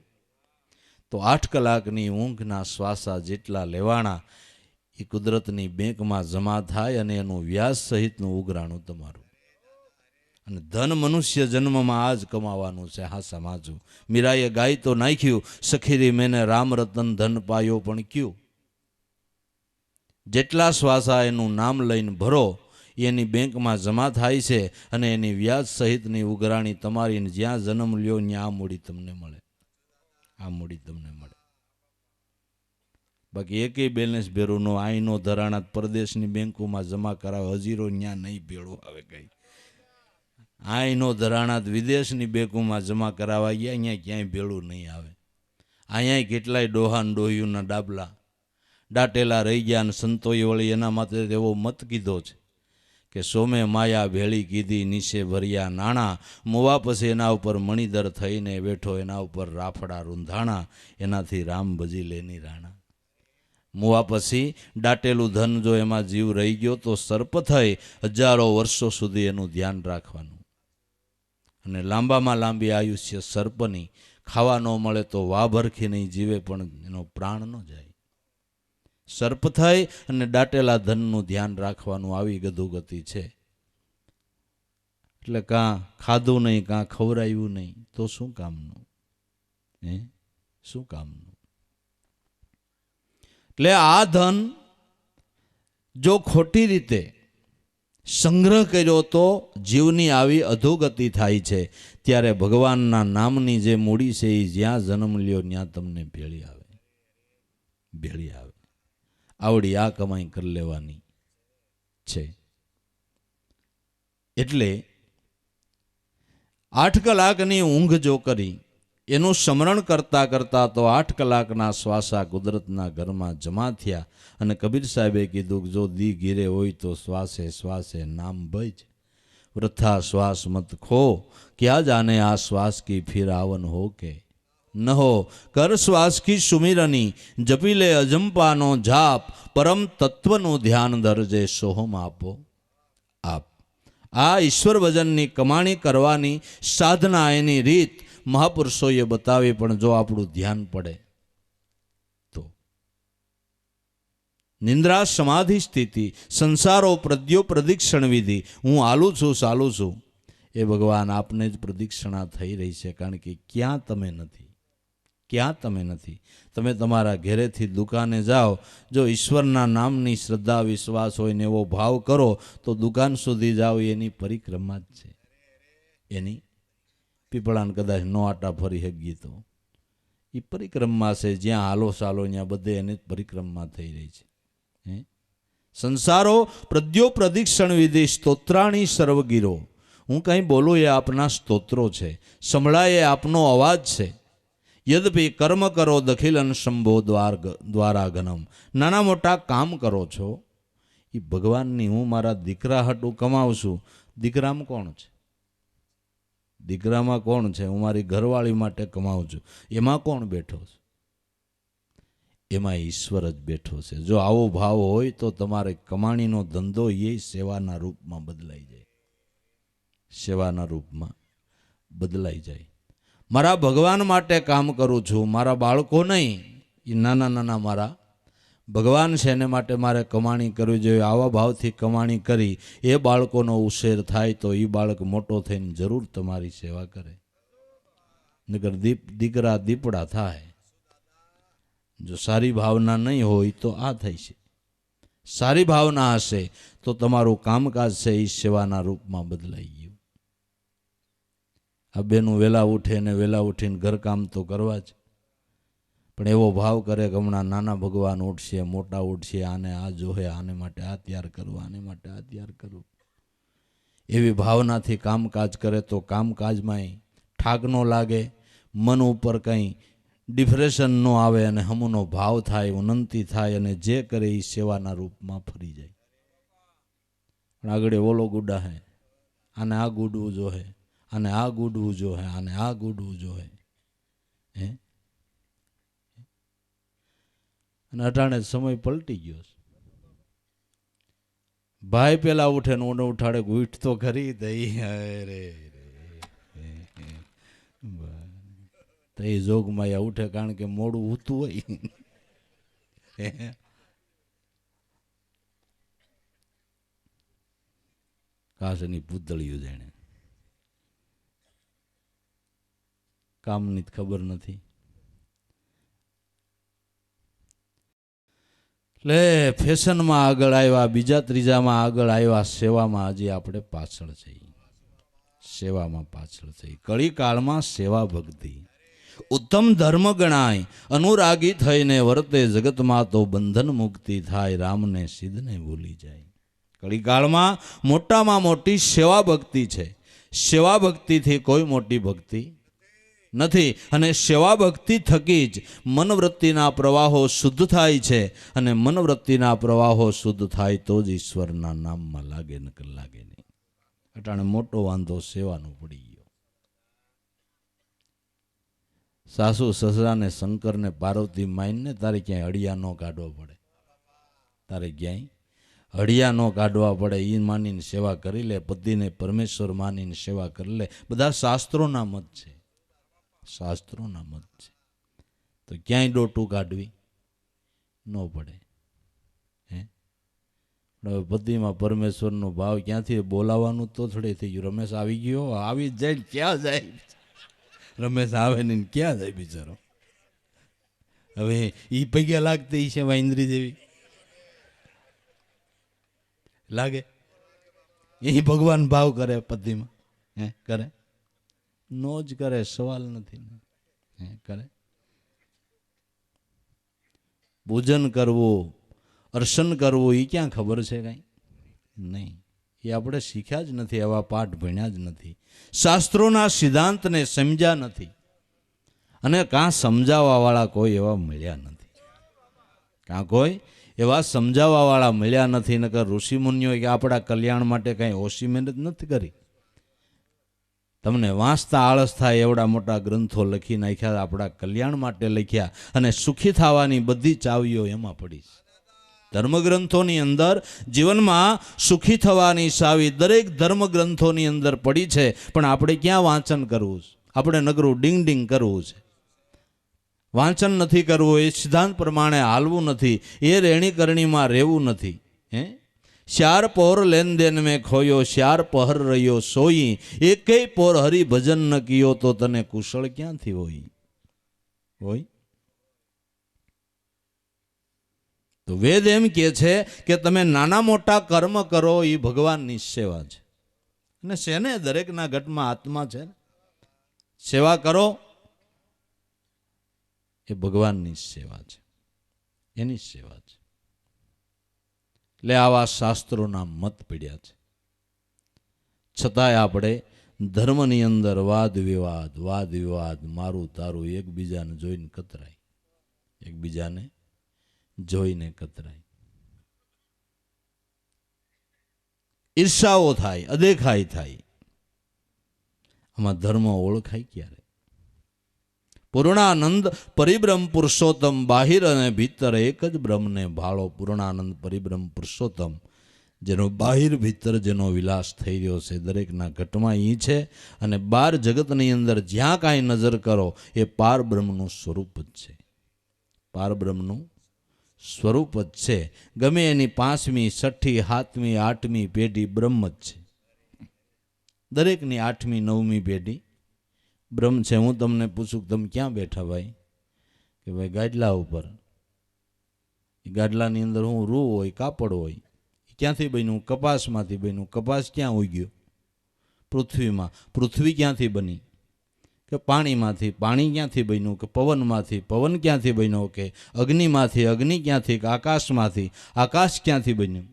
તો 8 કલાકની ઊંઘના શ્વાસા જેટલા લેવાણા એ કુદરતની બેંકમાં જમા થાય અને એનું વ્યાજ સહિતનું ઉઘરાણું તમારું. અને ધન મનુષ્ય જન્મમાં આ જ કમાવાનું છે. હા સમાજું મીરાએ ગાય તો નાખ્યું, સખીરી મેને રામ રતન ધન પાયો પણ ક્યું. જેટલા શ્વાસા એનું નામ લઈને ભરો એની બેંકમાં જમા થાય છે અને એની વ્યાજ સહિતની ઉઘરાણી તમારી જ્યાં જન્મ લ્યો ત્યાં આ મૂડી તમને મળે, આ મૂડી તમને મળે. બાકી એકેય બેલેન્સ ભેરું નો, આઈનો ધરાણા પરદેશની બેંકોમાં જમા કરાવે, હજીરો ત્યાં નહીં ભેળો આવે કઈ. આઈનો ધરાણા વિદેશની બેંકોમાં જમા કરાવવા ગયા, અહીંયા ક્યાંય ભેળું નહીં આવે. અહીંયા કેટલાય ડોહાન ડોહીઓના ડાબલા દાટેલા રહી ગયા. અને સંતોએ વળી એના માટે એવો મત કીધો છે કે સોમે માયા ભેળી કીધી, નીચે ભર્યા નાણાં, મોવા પછી એના ઉપર મણિધર થઈને બેઠો, એના ઉપર રાફડા રૂંધાણા, એનાથી રામ ભજી લેની રાણા. મોવા પછી દાટેલું ધન જો એમાં જીવ રહી ગયો તો સર્પ થઈ હજારો વર્ષો સુધી એનું ધ્યાન રાખવાનું. અને લાંબામાં લાંબી આયુષ્ય સર્પની. ખાવા ન મળે તો વાભરખી નહીં જીવે પણ એનો પ્રાણ ન જાય. સર્પ થઈ અને દાટેલા ધનનું ધ્યાન રાખવાનું. આવી ગધુગતિ છે. એટલે કાં ખાધું નહીં, કાં ખવરાયું નહીં તો શું કામનું? શું કામનું? એટલે આ ધન જો ખોટી રીતે સંગ્રહ કર્યો તો જીવની આવી અધોગતિ થાય છે. ત્યારે ભગવાનના નામની જે મૂડી છે એ જ્યાં જન્મ લ્યો ત્યાં તમને ભેળી આવે, ભેળી આવે. આવડી આ કમાઈ કરી લેવાની છે. એટલે 8 કલાકની ઊંઘ જો કરી, એનું સ્મરણ કરતા કરતા તો 8 કલાકના શ્વાસા કુદરતના ઘરમાં જમા થયા. અને કબીર સાહેબે કીધું કે જો દી ગીરે હોય તો શ્વાસે શ્વાસે નામ ભજ, વૃથા શ્વાસ મત ખો, ક્યાં જાને આ શ્વાસ કી ફિર આવન હો કે ન હો. કર શ્વાસ કી સુમિરની, જપી લે અજંપાનો જાપ, પરમ તત્વનું ધ્યાન ધરજે સોહમ આપો આપ. આ ઈશ્વર ભજનની કમાણી કરવાની સાધના, એની રીત મહાપુરુષોએ બતાવી. પણ જો આપણું ધ્યાન પડે તો નિંદ્રા સમાધિ સ્થિતિ, સંસારો પ્રદ્યો પ્રદિક્ષણ વિધિ. હું હાલું છું ચાલું છું એ ભગવાન આપને જ પ્રદિક્ષણા થઈ રહી છે. કારણ કે ક્યાં તમે નથી, ક્યાં તમે નથી. તમે તમારા ઘેરેથી દુકાને જાઓ, જો ઈશ્વરના નામની શ્રદ્ધા વિશ્વાસ હોય ને એવો ભાવ કરો તો દુકાન સુધી જાઓ એની પરિક્રમા જ છે. એની પીપળાને કદાચ નો આટા ફરી હગી તો એ પરિક્રમા છે. જ્યાં હાલો ચાલો ત્યાં બધે એની પરિક્રમા થઈ રહી છે. સંસારો પ્રદ્યો પ્રદિક્ષણ વિધિ, સ્તોત્રાણી સર્વગીરો. હું કંઈ બોલું એ આપના સ્તોત્રો છે, સંભળાય એ આપનો અવાજ છે. યદ્યપિ કર્મ કરો દખિલન શંભો દ્વારા ઘનમ. નાના મોટા કામ કરો છો એ ભગવાનની, હું મારા દીકરા હાટું કમાઉં છું. દીકરામાં કોણ છે? દીકરામાં કોણ છે? હું મારી ઘરવાળી માટે કમાઉં છું. એમાં કોણ બેઠો છે? એમાં ઈશ્વર જ બેઠો છે. જો આવો ભાવ હોય તો તમારે કમાણીનો ધંધો એ સેવાના રૂપમાં બદલાઈ જાય, સેવાના રૂપમાં બદલાઈ જાય. મારા ભગવાન માટે કામ કરું છું, મારા બાળકો નહીં, એ નાના નાના મારા ભગવાન છે, એને માટે મારે કમાણી કરવી જોઈએ. આવા ભાવથી કમાણી કરી એ બાળકોનો ઉછેર થાય તો એ બાળક મોટો થઈને જરૂર તમારી સેવા કરે. નકર દીકરા દીપડા થાય. જો સારી ભાવના નહીં હોય તો આ થઈ છે. સારી ભાવના હશે તો તમારું કામકાજ છે એ સેવાના રૂપમાં બદલાઈ ગયું. આ બેનું વહેલા ઉઠે ને વહેલા ઉઠીને ઘરકામ તો કરવા જ, પણ એવો ભાવ કરે કે હમણાં નાના ભગવાન ઉઠશે, મોટા ઉઠશે, આને આ જોહે, આને માટે આ તૈયાર કરવું, આને માટે આ તૈયાર કરવું, એવી ભાવનાથી કામકાજ કરે તો કામકાજમાં ઠાક ન લાગે, મન ઉપર કંઈ ડિપ્રેશન ન આવે અને હમુનો ભાવ થાય, ઉન્નતિ થાય અને જે કરે એ સેવાના રૂપમાં ફરી જાય. પણ આગળ ઓલો ગુડા હે, આને આ ગુડવું જોહે, આને આ ગુડવું જોહે, આને આ ગુડવું જોહે. હે, અને અટાણે સમય પલટી ગયો છે. ભાઈ પેલા ઉઠે ને ઓને ઉઠાડે, ઉઠ તો ખરી દઈ. અરે તો એ જોગમાં ઉઠે, કારણ કે મોડું ઉતું હોય. કાશની પૂતળીઓ જાણે કામની ખબર નથી. એટલે ફેશનમાં આગળ આવ્યા, બીજા ત્રીજામાં આગળ આવ્યા, સેવામાં હજી આપણે પાછળ છીએ. સેવામાં પાછળ થઈ. કળી કાળમાં સેવા ભક્તિ ઉત્તમ ધર્મ ગણાય. અનુરાગી થઈને વર્તે જગતમાં તો બંધન મુક્તિ થાય. રામને સિદ્ધને ભૂલી જાય. કળીકાળમાં મોટામાં મોટી સેવા ભક્તિ છે. સેવા ભક્તિથી કોઈ મોટી ભક્તિ નથી. અને સેવા ભક્તિ થકી જ મનવૃત્તિના પ્રવાહો શુદ્ધ થાય છે. અને મનવૃત્તિના પ્રવાહો શુદ્ધ થાય તો જ ઈશ્વરના નામમાં લાગે, નકર લાગે નહીં. અટાણે મોટો વાંધો સેવાનો પડી ગયો. સાસુ સસરાને શંકરને પાર્વતી માઈને તારે ક્યાંય હળિયા ન કાઢવા પડે, તારે ક્યાંય હળિયા ન કાઢવા પડે. એ માનીને સેવા કરી લે, પતિને પરમેશ્વર માનીને સેવા કરી લે. બધા શાસ્ત્રોના મત છે, શાસ્ત્રોના મત છે. તો ક્યાંય ડોટું કાઢવી ન પડે. હે, હવે પતિમાં પરમેશ્વરનો ભાવ ક્યાંથી બોલાવાનું તો થોડી થઈ ગયું. રમેશ આવી ગયો, આવી જ જાય, ક્યાં જાય? રમેશ આવે ને ક્યાં જાય બિચારો? હવે એ પૈયા લાગતી છે વાઇન્દ્રી જેવી લાગે. એ ભગવાન ભાવ કરે પતિમાં? હે, કરે? નો જ કરે, સવાલ નથી. હે, કરે? પૂજન કરવું, અર્ચન કરવું એ ક્યાં ખબર છે કાંઈ? નહીં. એ આપણે શીખ્યા જ નથી, આવા પાઠ ભણ્યા જ નથી, શાસ્ત્રોના સિદ્ધાંતને સમજ્યા નથી. અને કાં સમજાવવાવાળા કોઈ એવા મળ્યા નથી, કાં કોઈ એવા સમજાવવાવાળા મળ્યા નથી. નકર ઋષિમુનિઓએ કે આપણા કલ્યાણ માટે કાંઈ ઓછી મહેનત નથી કરી. તમને વાંચતા આળસ થાય એવડા મોટા ગ્રંથો લખી નાખ્યા, આપણા કલ્યાણ માટે લખ્યા. અને સુખી થવાની બધી ચાવીઓ એમાં પડી. ધર્મગ્રંથોની અંદર જીવનમાં સુખી થવાની ચાવી દરેક ધર્મગ્રંથોની અંદર પડી છે. પણ આપણે ક્યાં વાંચન કરવું છે? આપણે નગરું ડિંગ ડિંગ કરવું છે, વાંચન નથી કરવું, એ સિદ્ધાંત પ્રમાણે હાલવું નથી, એ રેણીકરણીમાં રહેવું નથી. હે, શ્યાર પોર લેન દેન મેં ખોયો, શ્યાર પહર રહ્યો સોઈ, એકેય પોર હરિ ભજન ન કિયો તો તને કુશળ ક્યાંથી હોય? હોય તો વેદ એમ કહે છે કે તમે નાના મોટા કર્મ કરો એ ભગવાનની સેવા છે. અને શેને દરેકના ઘટમાં આત્મા છે, સેવા કરો એ ભગવાનની સેવા છે, એની સેવા છે. એટલે આવા શાસ્ત્રોના મત પીડ્યા છે. છતાંય આપણે ધર્મની અંદર વાદ વિવાદ મારું તારું એકબીજાને જોઈને કતરાય, એકબીજાને જોઈને કતરાય, ઈર્ષાઓ થાય, અદેખાઈ થાય. આમાં ધર્મ ઓળખાય ક્યારે? પૂર્ણાનંદ પરિબ્રહ્મ પુરુષોત્તમ, બાહિર અને ભીતર એક જ બ્રહ્મને ભાળો. પૂર્ણાનંદ પરિબ્રહ્મ પુરુષોત્તમ, જેનો બાહિર ભીતર જેનો વિલાસ થઈ રહ્યો છે, દરેકના ઘટમાં એ છે. અને બાર જગતની અંદર જ્યાં કાંઈ નજર કરો એ પાર બ્રહ્મનું સ્વરૂપ જ છે, પાર બ્રહ્મનું સ્વરૂપ જ છે. ગમે એની 5મી 6ઠી 7મી 8મી પેઢી બ્રહ્મ જ છે. દરેકની 8મી 9મી પેઢી બ્રહ્મ છે. હું તમને પૂછું કે તમે ક્યાં બેઠા ભાઈ? કે ભાઈ ગાડલા ઉપર. એ ગાડલાની અંદર હું રૂ હોય, કાપડ હોય. ક્યાંથી બન્યું? કપાસમાંથી બન્યું. કપાસ ક્યાં ઉગ્યો? પૃથ્વીમાં. પૃથ્વી ક્યાંથી બની? કે પાણીમાંથી. પાણી ક્યાંથી બન્યું? કે પવનમાંથી. પવન ક્યાંથી બન્યો? કે અગ્નિમાંથી. અગ્નિ ક્યાંથી? કે આકાશમાંથી. આકાશ ક્યાંથી બન્યું?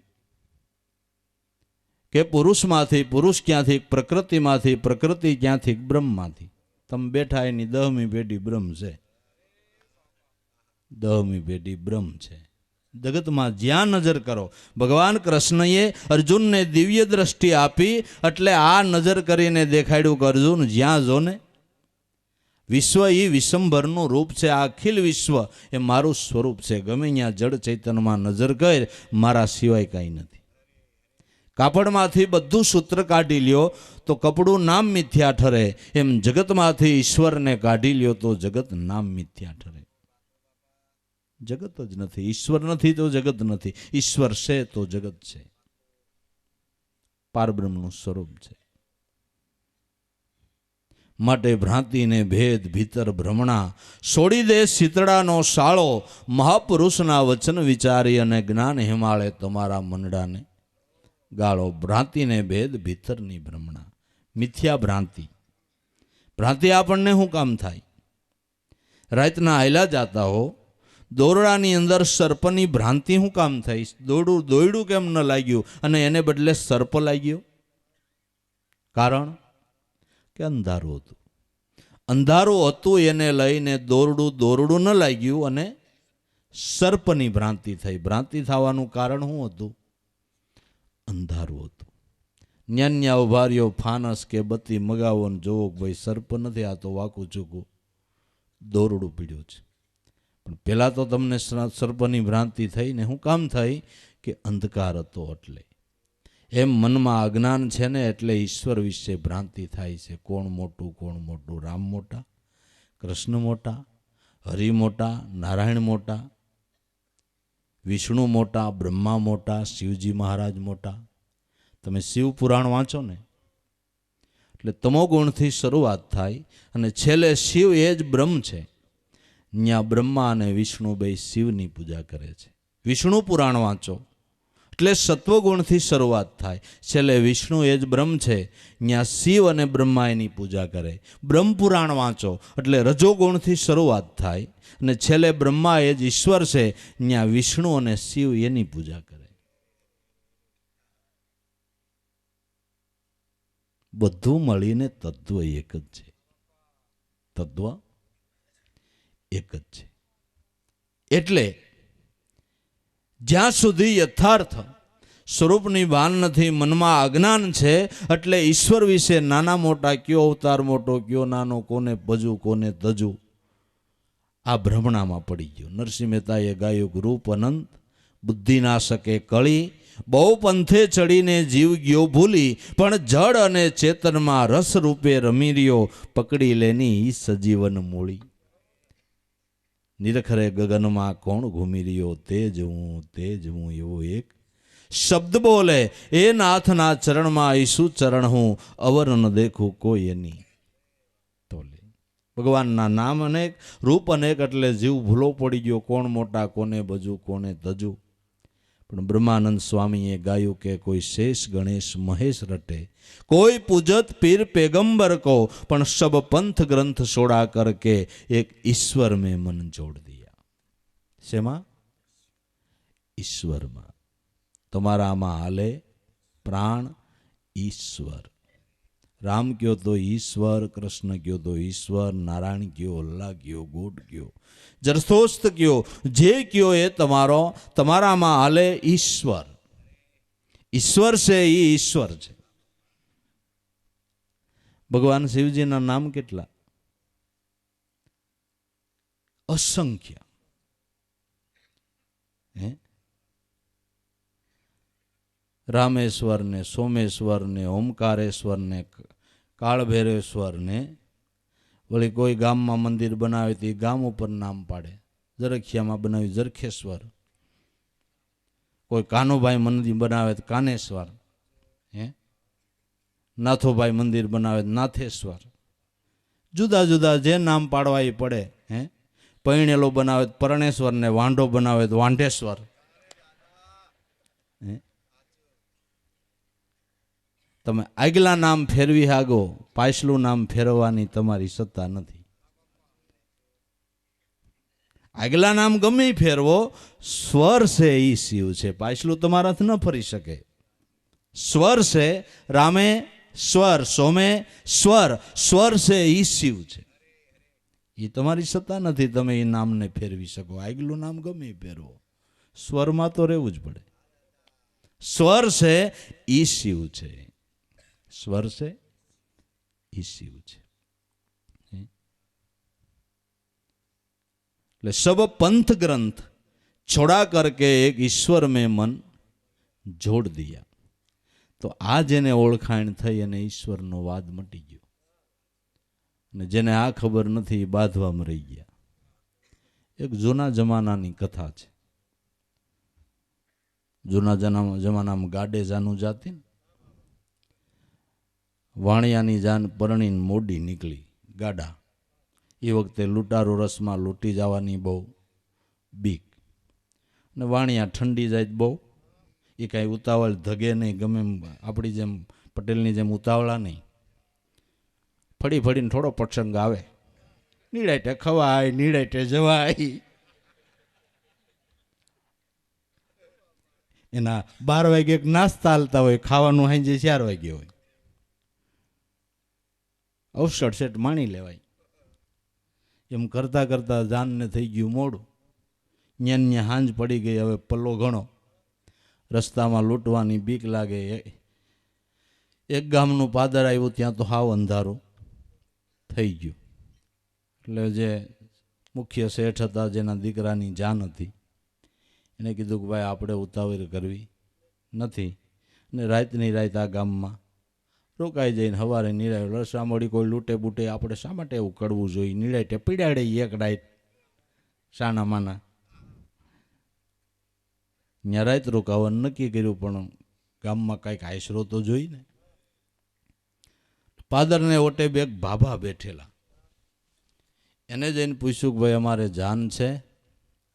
કે પુરુષમાંથી. પુરુષ ક્યાંથી? પ્રકૃતિમાંથી. પ્રકૃતિ ક્યાંથી? બ્રહ્મમાંથી. તમે બેઠા એની 10મી પેઢી બ્રહ્મ છે, 10મી પેઢી બ્રહ્મ છે. જગતમાં જ્યાં નજર કરો, ભગવાન કૃષ્ણએ અર્જુનને દિવ્ય દ્રષ્ટિ આપી, એટલે આ નજર કરીને દેખાડ્યું કે અર્જુન જ્યાં જો ને વિશ્વ એ વિશ્વંભરનું રૂપ છે. આ અખિલ વિશ્વ એ મારું સ્વરૂપ છે. ગમે ત્યાં જડ ચૈતન્યમાં નજર કર, મારા સિવાય કાંઈ નથી. કાપડમાંથી બધું સૂત્ર કાઢી લ્યો તો કપડું નામ મિથ્યા ઠરે, એમ જગતમાંથી ઈશ્વરને કાઢી લ્યો તો જગત નામ મિથ્યા ઠરે. જગત જ નથી. ઈશ્વર નથી તો જગત નથી. ઈશ્વર છે તો જગત છે. પારબ્રહ્મનું સ્વરૂપ છે. માટે ભ્રાંતિને ભેદ ભીતર ભ્રમણા, છોડી દે શીતળાનો શાળો. મહાપુરુષના વચન વિચારી અને જ્ઞાન હિમાળે તમારા મંડાને ગાળો. ભ્રાંતિને ભેદ ભીતરની ભ્રમણા, મિથ્યા ભ્રાંતિ. ભ્રાંતિ આપણને શું કામ થાય? રાતના હાયલા જાતા હો, દોરડાની અંદર સર્પની ભ્રાંતિ શું કામ થઈ? દોયડું કેમ ન લાગ્યું અને એને બદલે સર્પ લાગ્યો? કારણ કે અંધારું હતું. અંધારું હતું એને લઈને દોરડું ન લાગ્યું અને સર્પની ભ્રાંતિ થઈ. ભ્રાંતિ થવાનું કારણ શું હતું? અંધારું હતું. ન્યા ઉભા રહ્યો ફાનસ કે બત્તી મગાવો ને જોવો ભાઈ સર્પ નથી, આ તો વાકું ચૂકું દોરડું પીડ્યું છે. પણ પહેલાં તો તમને સર્પની ભ્રાંતિ થઈ ને શું કામ થઈ? કે અંધકાર હતો એટલે. એમ મનમાં અજ્ઞાન છે ને એટલે ઈશ્વર વિશે ભ્રાંતિ થાય છે. કોણ મોટું કોણ મોટું? રામ મોટા, કૃષ્ણ મોટા, હરિ મોટા, નારાયણ મોટા, વિષ્ણુ મોટા, બ્રહ્મા મોટા, શિવજી મહારાજ મોટા. તમે શિવ પુરાણ વાંચો ને એટલે તમો ગુણથી શરૂઆત થાય અને છેલ્લે શિવ એ જ બ્રહ્મ છે. ત્યાં બ્રહ્મા અને વિષ્ણુ બે શિવની પૂજા કરે છે. વિષ્ણુ પુરાણ વાંચો એટલે સત્વગુણથી શરૂઆત થાય, છેલ્લે વિષ્ણુ એ જ બ્રહ્મ છે. ત્યાં શિવ અને બ્રહ્મા એની પૂજા કરે. બ્રહ્મ પુરાણ વાંચો એટલે રજોગુણથી શરૂઆત થાય અને છેલ્લે બ્રહ્મા એ જ ઈશ્વર છે. ત્યાં વિષ્ણુ અને શિવ એની પૂજા કરે. બધું મળીને તત્વ એક જ છે. તત્વ એક જ છે. એટલે જ્યાં સુધી યથાર્થ સ્વરૂપની ભાન નથી, મનમાં અજ્ઞાન છે, એટલે ઈશ્વર વિશે નાના મોટા કયો અવતાર મોટો કયો નાનો, કોને ભજું કોને તજું, આ ભ્રમણામાં પડી ગયો. નરસિંહ મહેતાએ ગાયું રૂપ અનંત બુદ્ધિ ના શકે કળી, બહુ પંથે ચડીને જીવ ગયો ભૂલી, પણ જળ અને ચેતનમાં રસ રૂપે રમી રહ્યો, પકડી લેની ઈ સજીવન મૂળી. નિરખરે ગગનમાં કોણ ઘૂમી રહ્યો, તેજ હું એવો એક શબ્દ બોલે, એ નાથના ચરણમાં ઈસુ ચરણ હું, અવર ન દેખું કોઈ એની તોલે. ભગવાનના નામ અનેક, રૂપ અનેક, એટલે જીવ ભૂલો પડી ગયો, કોણ મોટા કોને ભજું કોને તજું. પણ બ્રહ્માનંદ સ્વામીએ ગાયું કે કોઈ શેષ ગણેશ મહેશ રટે, કોઈ પૂજત પીર પેગંબર કો, પણ સબ પંથ ગ્રંથ છોડા કર કે એક ઈશ્વર મેં મન જોડ દિયા. શેમાં? ઈશ્વરમાં. તમારામાં હાલે પ્રાણ ઈશ્વર. રામ કયો તો ઈશ્વર, કૃષ્ણ કયો તો ઈશ્વર, નારાયણ કયો, અલ્લાહ કયો, ગોડ કયો, જરસોસ્ત કયો, જે કયો એ તમારો, તમારામાં હાલે ઈશ્વર. ઈશ્વર છે એ ઈશ્વર છે. ભગવાન શિવજીના નામ કેટલા? અસંખ્ય. હે, રામેશ્વર ને, સોમેશ્વર ને, ઓમકારેશ્વર ને, કાળભૈરવેશ્વર ને, વળી કોઈ ગામમાં મંદિર બનાવે તો ગામ ઉપર નામ પાડે. જરખિયામાં બનાવ્યું જરખેશ્વર, કોઈ કાનુભાઈ મંદિર બનાવે તો કાનેશ્વર, હે, નાથોભાઈ મંદિર બનાવે તો નાથેશ્વર. જુદા જુદા જે નામ પાડવા એ પડે. હે, પૈણેલો બનાવે તો પરણેશ્વર ને, વાંઢો બનાવે તો વાંઢેશ્વર. તમે આગલા નામ ફેરવી હાગો, પાછલું નામ ફેરવવાની તમારી સત્તા નથી. આગલા નામ ગમે ફેરવો, સ્વર છે એ શિવ છે, પાછલું તમારાથી ન ફરી શકે. સ્વર છે રામે સ્વર, સોમે સ્વર, સ્વર છે એ શિવ છે. એ તમારી સત્તા નથી તમે એ નામને ફેરવી શકો. આગલું નામ ગમે ફેરવો, સ્વરમાં તો રહેવું જ પડે. સ્વર છે એ શિવ છે. સ્વર છે એ શિવ છે. એટલે સબ पंथ ग्रंथ छोड़ा करके एक ईश्वर में मन जोड़ दिया. તો આ જેને ઓળખાણ થઈ અને ઈશ્વરનો વાદ મટી ગયો. અને જેને આ ખબર નથી એ બાંધવામાં રહી ગયા. એક જૂના જમાનાની કથા છે. જૂના જમાનામાં ગાડે જાનું જાતી ને, વાણિયાની જાન પરણીને મોડી નીકળી ગાડા. એ વખતે લૂંટારો રસમાં લૂંટી જવાની બહુ બીક. અને વાણિયા ઠંડી જાય બહુ, એ કાંઈ ઉતાવળ ધગે નહીં, ગમે આપણી જેમ પટેલની જેમ ઉતાવળા નહીં. ફળી ફળીને થોડો પ્રસંગ આવે, નીડાઈટે ખવાય, નીડાઈટે જવાય. એના 12 વાગે નાસ્તા હાલતા હોય, ખાવાનું સાંજે 4 વાગે હોય. અવસર સેટ માણી લેવાય. એમ કરતાં કરતાં જાનને થઈ ગયું મોડું. ન્યા હાંજ પડી ગઈ. હવે પલ્લો ઘણો, રસ્તામાં લૂંટવાની બીક લાગે. એક ગામનું પાદર આવ્યું, ત્યાં તો હાવ અંધારું થઈ ગયું. એટલે જે મુખ્ય શેઠ હતા, જેના દીકરાની જાન હતી, એને કીધું કે ભાઈ આપણે ઉતાવળ કરવી નથી, ને રાતની રાત આ ગામમાં રોકાઈ જઈને સવારે નિરાય રસામળી કોઈ લૂંટે બૂટે આપણે શા માટે એવું કરવું જોઈએ? નિરાયટે પીડાડે એક રાત શાના માના. ત્યાં રાત રોકાવાનું નક્કી કર્યું, પણ ગામમાં કાંઈક આશરો તો જોઈ ને. પાદરને ઓટે બે ભાભા બેઠેલા. એને જઈને પૂછ્યું કે ભાઈ અમારે જાન છે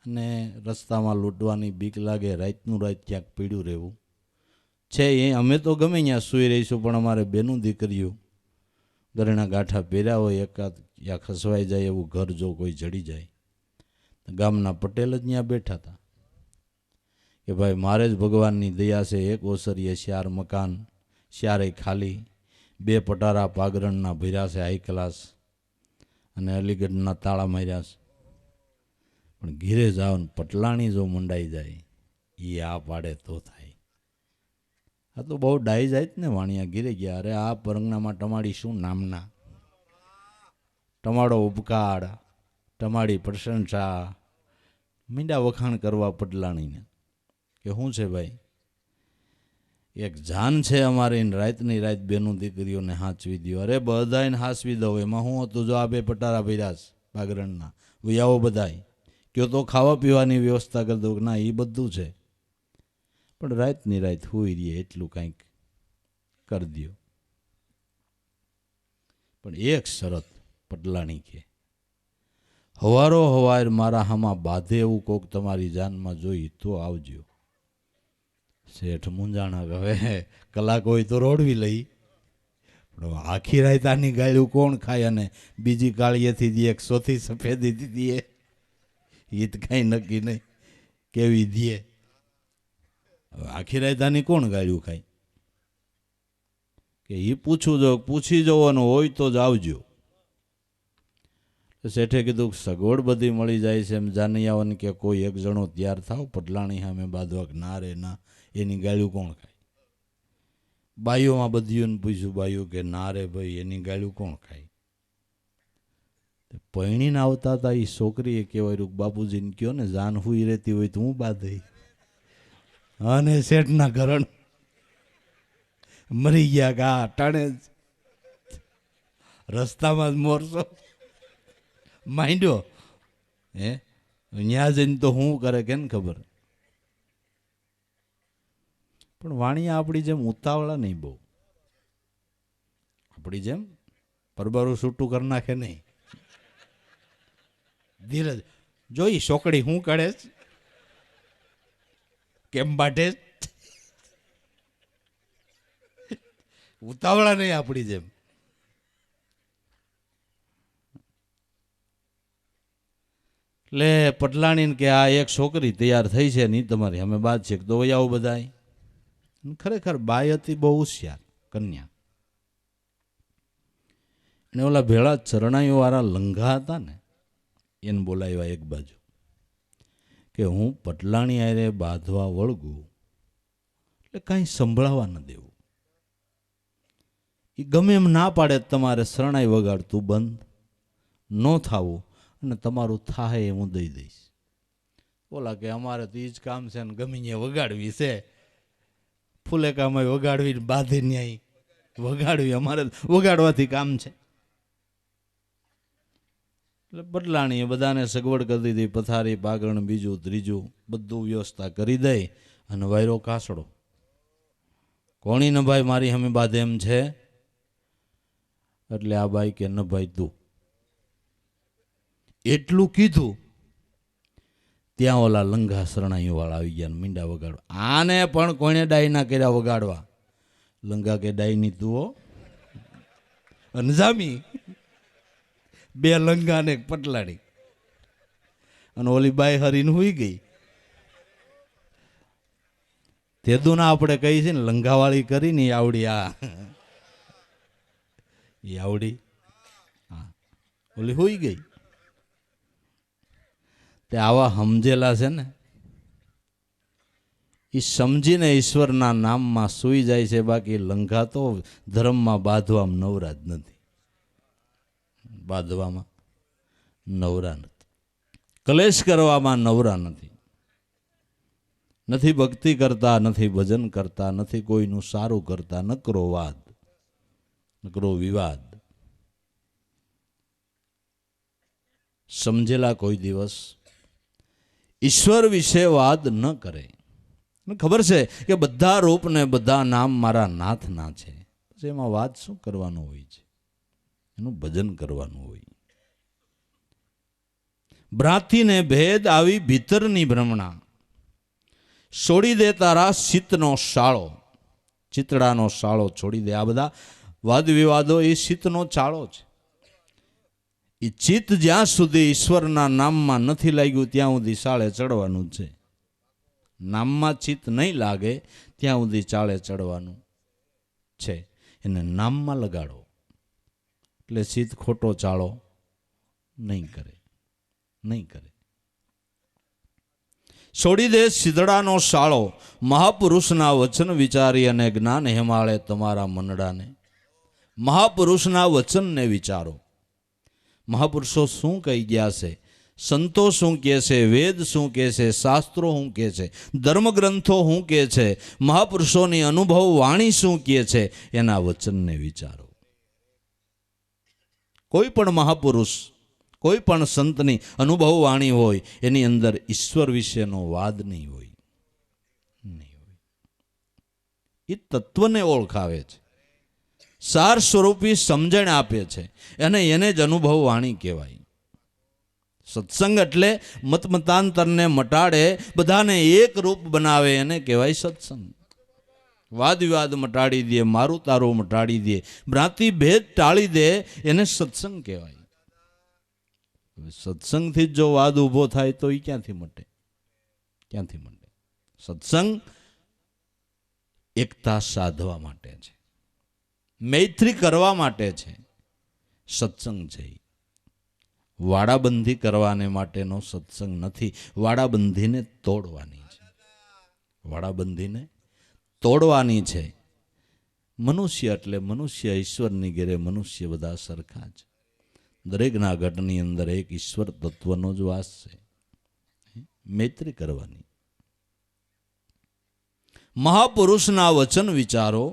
અને રસ્તામાં લૂંટવાની બીક લાગે, રાતનું રાત ક્યાંક પીડ્યું રહેવું છે. એ અમે તો ગમે ત્યાં સૂઈ રહીશું, પણ અમારે બેનું દીકરીઓ ઘરેણા ગાંઠા પહેર્યા હોય, એકાદ યા ખસવાઈ જાય એવું ઘર જો કોઈ જડી જાય. ગામના પટેલ જ ત્યાં બેઠા હતા કે ભાઈ મારે જ ભગવાનની દયા છે, એક ઓસરીએ 4 મકાન, 4 ખાલી, 2 પટારા પાગરણના ભર્યા છે હાઈ ક્લાસ, અને અલીગઢના તાળા માર્યા છે. પણ ઘીરે જાઓ ને પટલાણી જો મંડાઈ જાય, એ આ પાડે તો થાય. આ તો બહુ ડાઈ જાય ને. વાણિયા ઘીરે ગયા. અરે આ પરંગનામાં ટમાડી શું નામના, ટમાડો ઉપકાળ, ટમાડી પ્રશંસા, મીંડા વખાણ કરવા પટલાણીને કે શું છે ભાઈ, એક જાન છે અમારી, રાતની રાત બેનું દીકરીઓને હાંચવી દો. અરે બધાને હાંચવી દો, એમાં હું હતું? જો આ 2 પટારા ભર્યા બાગરણના, આવો બધાય કયો તો ખાવા પીવાની વ્યવસ્થા કરી દો. ના, એ બધું છે, પણ રાતની રાત હોઈ રહીએ એટલું કંઈક કરી દો. પણ એક શરત પટલાણી કે, હવારો હવાર મારા હામાં બાંધે એવું કોક તમારી જાનમાં જોઈ તો આવજો. શેઠ મૂંઝાણા, હવે કલાક હોય તો રોડવી લઈ, પણ આખી રાત આની ગાળ્યું કોણ ખાય? અને બીજી કાળીએથી દે, 100થી સફેદી દે, એ તો કાંઈ નક્કી નહીં કેવી દે. આખી રાત આની કોણ ગાળ્યું ખાય? કે એ પૂછું જો પૂછી જવાનું હોય તો જ આવજો. શેઠે કીધું સગવડ બધી મળી જાય છે એમ જાનૈયાઓને કે કોઈ એક જણો તૈયાર થાવ પટલાણી સામે બાંધવા ના રે ના, એની ગાળ્યું કોણ ખાય? બાઈઓમાં બધીઓને પૂછ્યું, બાઈઓ કે ના રે ભાઈ એની ગાળ્યું કોણ ખાય? પૈણીને આવતા હતા એ છોકરીએ કહેવાય બાપુજીને કયો ને જાન હુઈ રહેતી હોય તો હું બાંધી. અને શેઠના ઘરણ મરી ગયા ગા ટાણે રસ્તામાં જ મોરસો માંડ્યો. હે ત્યાં જઈને તો શું કરે કે ને ખબર. પણ વાણિયા આપણી જેમ ઉતાવળા નહીં બહુ, આપણી જેમ પરબારું છૂટું કરી નાખે નહીં. ધીરજ જોઈ છોકડી શું કરે કેમ બાટે, ઉતાવળા નહીં આપણી જેમ. એટલે પટલાણી કે આ એક છોકરી તૈયાર થઈ છે નહીં તમારી અમે બાદ છે તો આવો બધા. ખરેખર બાઈ હતી બહુ હોશિયાર કન્યા. અને ઓલા ભેળા ચરણાઈઓ વાળા લંઘા હતા ને એને બોલાવ્યા એક બાજુ કે હું પટલાણી આરે બાંધવા વળગું એટલે કાંઈ સંભળાવા ન દેવું. એ ગમે એમ ના પાડે તમારે શરણાઈ વગાડતું બંધ ન થાવું અને તમારું થાય હું દઈ દઈશ. બોલા કે અમારે તો એ જ કામ છે ને ગમીને વગાડવી છે, ફૂલેકામાં વગાડવી, બાંધીને અહીં વગાડવી, અમારે વગાડવાથી કામ છે. એટલે પટલાણીએ બધાને સગવડ કરી દીધી, પથારી પાગરણ બીજું ત્રીજું બધું વ્યવસ્થા કરી દઈ અને વાયરો કાસડો. કોણી ન ભાઈ મારી હમે બાંધે એમ છે? એટલે આ બાઈ કે ન ભાઈ તું. એટલું કીધું ત્યાં ઓલા લંઘા શરણાઈઓ વાળા આવી ગયા મીંડા વગાડવા. આને પણ કોઈને ડાઈ ના કર્યા વગાડવા. લંઘા કે ડાઈ ની તું અંજામી, બે લંઘા ને પટલાણી. અને ઓલી બાઈ હરીને હુઈ ગઈ. તેદું ના આપણે કહી છે ને લંઘાવાળી કરીને આવડી, આ એ આવડી, હા ઓલી હુઈ ગઈ. તે આવા સમજેલા છે ને એ સમજીને ઈશ્વરના નામમાં સૂઈ જાય છે. બાકી લંઘા તો ધર્મમાં બાંધવામાં નવરા જ નથી, બાંધવામાં નવરા નથી, કલેશ કરવામાં નવરા નથી. નથી ભક્તિ કરતા, નથી ભજન કરતા, નથી કોઈનું સારું કરતા, નકરો વાદ, નકરો વિવાદ. સમજેલા કોઈ દિવસ ઈશ્વર વિશે વાદ ન કરે. ખબર છે કે બધા રૂપ ને બધા નામ મારા નાથના છે, પછી એમાં વાત શું કરવાનું હોય છે? એનું ભજન કરવાનું હોય. ભ્રાંતિને ભેદ આવી ભીતરની ભ્રમણા, છોડી દે તારા શીતનો શાળો. ચિતડાનો શાળો છોડી દે. આ બધા વાદ વિવાદો એ શીતનો ચાળો છે. એ ચિત્ત જ્યાં સુધી ઈશ્વરના નામમાં નથી લાગ્યું ત્યાં સુધી ચાળે ચડવાનું છે. નામમાં ચિત્ત નહીં લાગે ત્યાં સુધી ચાળે ચડવાનું છે. એને નામમાં લગાડો એટલે ચિત્ત ખોટો ચાળો નહીં કરે, નહીં કરે. છોડી દે સિધડાનો શાળો, મહાપુરુષના વચન વિચારી અને જ્ઞાન હેમાળે તમારા મનડાને. મહાપુરુષના વચનને વિચારો. મહાપુરુષો શું કહી ગયા છે, સંતો શું કહે છે, વેદ શું કહે છે, શાસ્ત્રો શું કહે છે, ધર્મગ્રંથો શું કહે છે, મહાપુરુષોની અનુભવ વાણી શું કહે છે, એના વચનને વિચારો. કોઈ પણ મહાપુરુષ, કોઈ પણ સંતની અનુભવ વાણી હોય એની અંદર ઈશ્વર વિશેનો વાદ નહીં હોય, નહીં હોય. એ તત્વને ઓળખાવે છે, સાર સ્વરૂપી સમજણ આપે છે, અને એને જ અનુભવ વાણી કહેવાય. સત્સંગ એટલે મતમતાંતરને મટાડે, બધાને એક રૂપ બનાવે, એને કહેવાય સત્સંગ. વાદ વિવાદ મટાડી દે, મારું તારું મટાડી દે, ભ્રાંતિ ભેદ ટાળી દે, એને સત્સંગ કહેવાય. સત્સંગથી જ જો વાદ ઊભો થાય તો એ ક્યાંથી મટે? ક્યાંથી મટે? સત્સંગ એકતા સાધવા માટે છે. મૈત્રી કરવા માટે છે, સત્સંગ છે. વાડાબંધી કરવાને માટેનો સત્સંગ નથી, વાડાબંધીને તોડવાની છે. વાડાબંધીને તોડવાની છે. મનુષ્ય એટલે મનુષ્ય, ઈશ્વરની ઘેરે મનુષ્ય બધા સરખા છે. દરેકના ઘટની અંદર એક ઈશ્વર તત્વનો જ વાસ છે. મૈત્રી કરવાની. મહાપુરુષના વચન વિચારો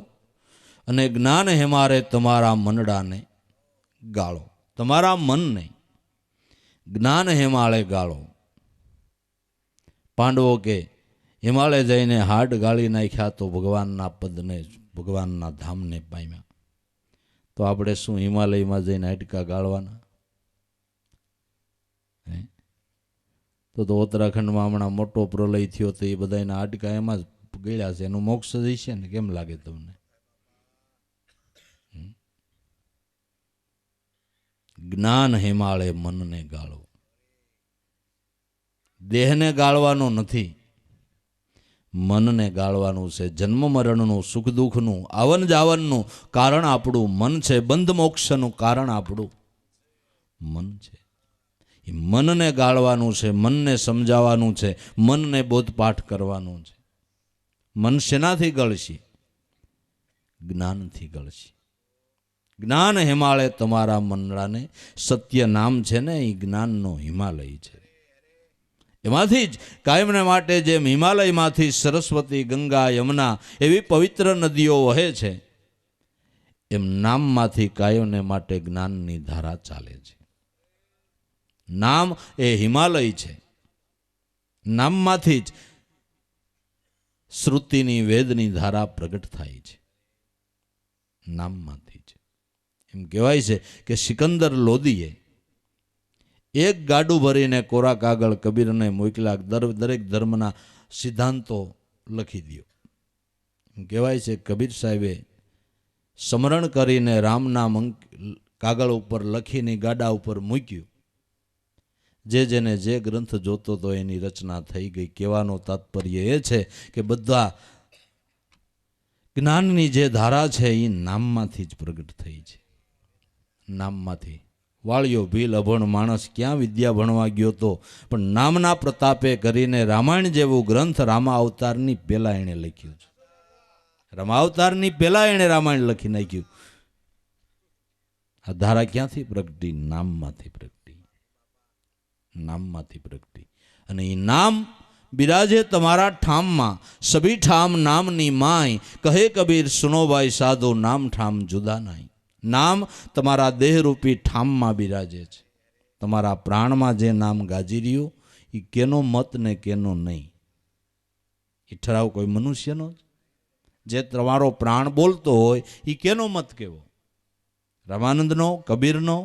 અને જ્ઞાન હેમારે તમારા મનડાને ગાળો. તમારા મનને જ્ઞાન હેમાળે ગાળો. પાંડવો કે હિમાલય જઈને હાડ ગાળી નાખ્યા તો ભગવાનના પદને, ભગવાનના ધામને પામ્યા. તો આપણે શું હિમાલયમાં જઈને હાડકા ગાળવાના? તો ઉત્તરાખંડમાં હમણાં મોટો પ્રલય થયો તો એ બધાના હાડકા એમાં જ ગળ્યા છે. એનું મોક્ષ જશે ને? કેમ લાગે તમને? જ્ઞાન હિમાલય મનને ગાળો. દેહને ગાળવાનો નથી, મનને ગાળવાનું છે. જન્મ મરણનું, સુખ દુઃખનું, આવન જાવનનું કારણ આપણું મન છે. બંધ મોક્ષનું કારણ આપણું મન છે. એ મનને ગાળવાનું છે, મનને સમજાવવાનું છે, મનને બોધપાઠ કરવાનું છે. મન શેનાથી ગળશે? જ્ઞાનથી ગળશે. જ્ઞાન હિમાલય તમારા મનડાને. સત્ય નામ છે ને, એ જ્ઞાનનો હિમાલય છે. એમાંથી જ કાયમને માટે જેમ હિમાલયમાંથી સરસ્વતી, ગંગા, યમુના એવી પવિત્ર નદીઓ વહે છે, એમ નામમાંથી કાયમને માટે જ્ઞાનની ધારા ચાલે છે. નામ એ હિમાલય છે. નામમાંથી જ શ્રુતિની, વેદની ધારા પ્રગટ થાય છે. નામમાંથી જ. એમ કહેવાય છે કે સિકંદર લોદીએ એક ગાડું ભરીને કોરા કાગળ કબીરને મોકલા, દરેક ધર્મના સિદ્ધાંતો લખી દો. એમ કહેવાય છે કબીર સાહેબે સ્મરણ કરીને રામના કાગળ ઉપર લખીને ગાડા ઉપર મૂક્યું. જેને જે ગ્રંથ જોતો તો એની રચના થઈ ગઈ. કહેવાનો તાત્પર્ય એ છે કે બધા જ્ઞાનની જે ધારા છે એ નામમાંથી જ પ્રગટ થઈ છે. નામમાંથી. વાળિયો ભીલ અભણ માણસ ક્યાં વિદ્યા ભણવા ગયો તો, પણ નામના પ્રતાપે કરીને રામાયણ જેવું ગ્રંથ રામા અવતારની પહેલા એણે લખ્યું છે. રામા અવતારની પહેલા એણે રામાયણ લખી નાખ્યું. આ ધારા ક્યાંથી પ્રગટી? નામમાંથી પ્રગટી. નામમાંથી પ્રગટી. અને એ નામ બિરાજે તમારા ઠામમાં. સભી ઠામ નામની માય, કહે કબીર સુનો ભાઈ સાધુ, નામ ઠામ જુદા નાય. નામ તમારા દેહરૂપી ઠામમાં બિરાજે છે. તમારા પ્રાણમાં જે નામ ગાજી રહ્યું એ કેનો મત ને કેનો નહીં, એ ઠરાવ કોઈ મનુષ્યનો જ. જે તમારો પ્રાણ બોલતો હોય એ કેનો મત કેવો? રામાનંદનો, કબીરનો,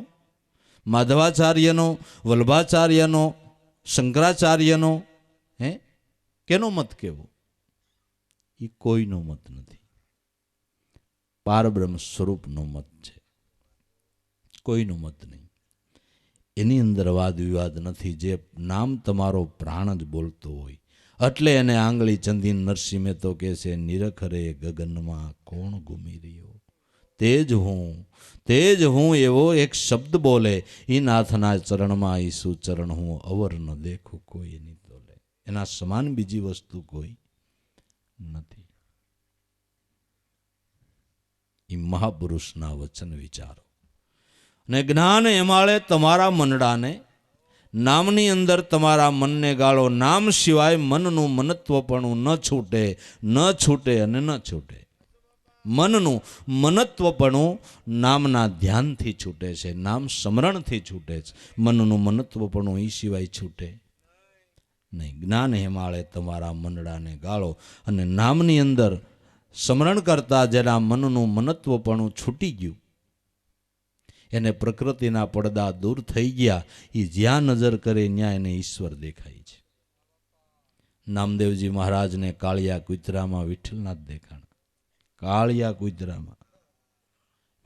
માધવાચાર્યનો, વલ્ભાચાર્યનો, શંકરાચાર્યનો? કેનો મત કેવો? એ કોઈનો મત નથી. પારબ્રહ્મ સ્વરૂપનો મત છે. કોઈનો મત નહીં. એની અંદર વાદ વિવાદ નથી. જે નામ તમારો પ્રાણ જ બોલતો હોય, એટલે એને આંગળી ચંદીન નરસિંહ મહેતો કહે છે, નિરખરે ગગનમાં કોણ ઘૂમી રહ્યો? તેજ હું એવો એક શબ્દ બોલે, ઈ નાથના ચરણમાં ઈસુ ચરણ હું અવર ન દેખું કોઈ એની તોલે. એના સમાન બીજી વસ્તુ કોઈ નથી. એ મહાપુરુષના વચન વિચારો. ને જ્ઞાન હિમાલય તમારા મનડાને. નામની અંદર તમારા મનને ગાળો. નામ સિવાય મનનું મનત્વપણું ન છૂટે, ન છૂટે અને ન છૂટે. મનનું મનત્વપણું નામના ધ્યાનથી છૂટે છે, નામ સ્મરણથી છૂટે છે. મનનું મનત્વપણું એ સિવાય છૂટે નહીં. જ્ઞાન હિમાલય તમારા મનડાને ગાળો. અને નામની અંદર સ્મરણ કરતા જેના મનનું મનત્વપણું છૂટી ગયું, એને પ્રકૃતિના પડદા દૂર થઈ ગયા. એ જ્યાં નજર કરે ત્યાં એને ઈશ્વર દેખાય છે. નામદેવજી મહારાજને કાળિયા કુતરામાં વિઠ્ઠલનાથ દેખાણા. કાળિયા કુતરામાં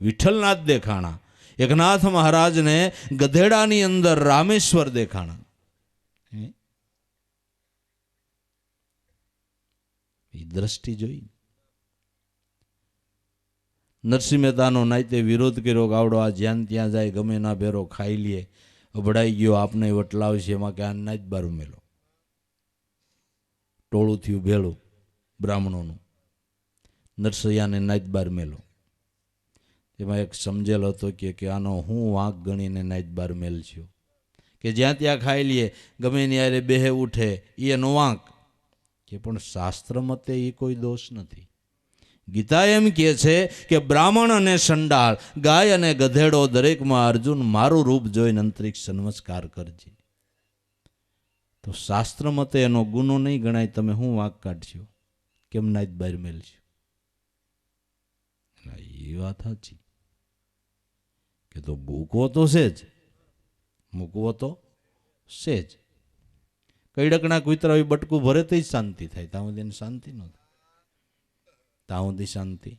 વિઠ્ઠલનાથ દેખાણા. એકનાથ મહારાજને ગધેડાની અંદર રામેશ્વર દેખાણા. એ દ્રષ્ટિ જોઈ. નરસિંહ મહેતાનો નાયતે વિરોધ કર્યો કે આવડો આ જ્યાં ત્યાં જાય ગમે ના ભેરો ખાઈ લે, અભડાઈ ગયો, આપને વટલાવશે, એમાં કે આ નાચ બાર મેલો. ટોળું થયું ભેળું બ્રાહ્મણોનું, નરસૈયાને નાચ બાર મેલો. એમાં એક સમજેલ હતો કે આનો હું વાંક ગણીને નાચ બાર મેલ છું, કે જ્યાં ત્યાં ખાઈ લઈએ, ગમે ત્યારે બેહે ઉઠે, એ એનો વાંક. કે પણ શાસ્ત્ર મતે એ કોઈ દોષ નથી. ગીતા એમ કહે છે કે બ્રાહ્મણ અને સંડાળ, ગાય અને ગધેડો દરેકમાં અર્જુન મારું રૂપ જોઈને અંતરિક્ષ નમસ્કાર કરજે. તો શાસ્ત્ર મતે એનો ગુનો નહીં ગણાય. તમે હું વાંક કાઢશો, કેમ નાચ બહાર મેલશો? એ વાત સાચી કે તો મૂકવો તો છે જ, મૂકવો તો છે જ. કઈડકના કૂતરા બટકું ભરે તો જ શાંતિ થાય, ત્યાં સુધી એને શાંતિ ન થાય. ત્યાં સુધી શાંતિ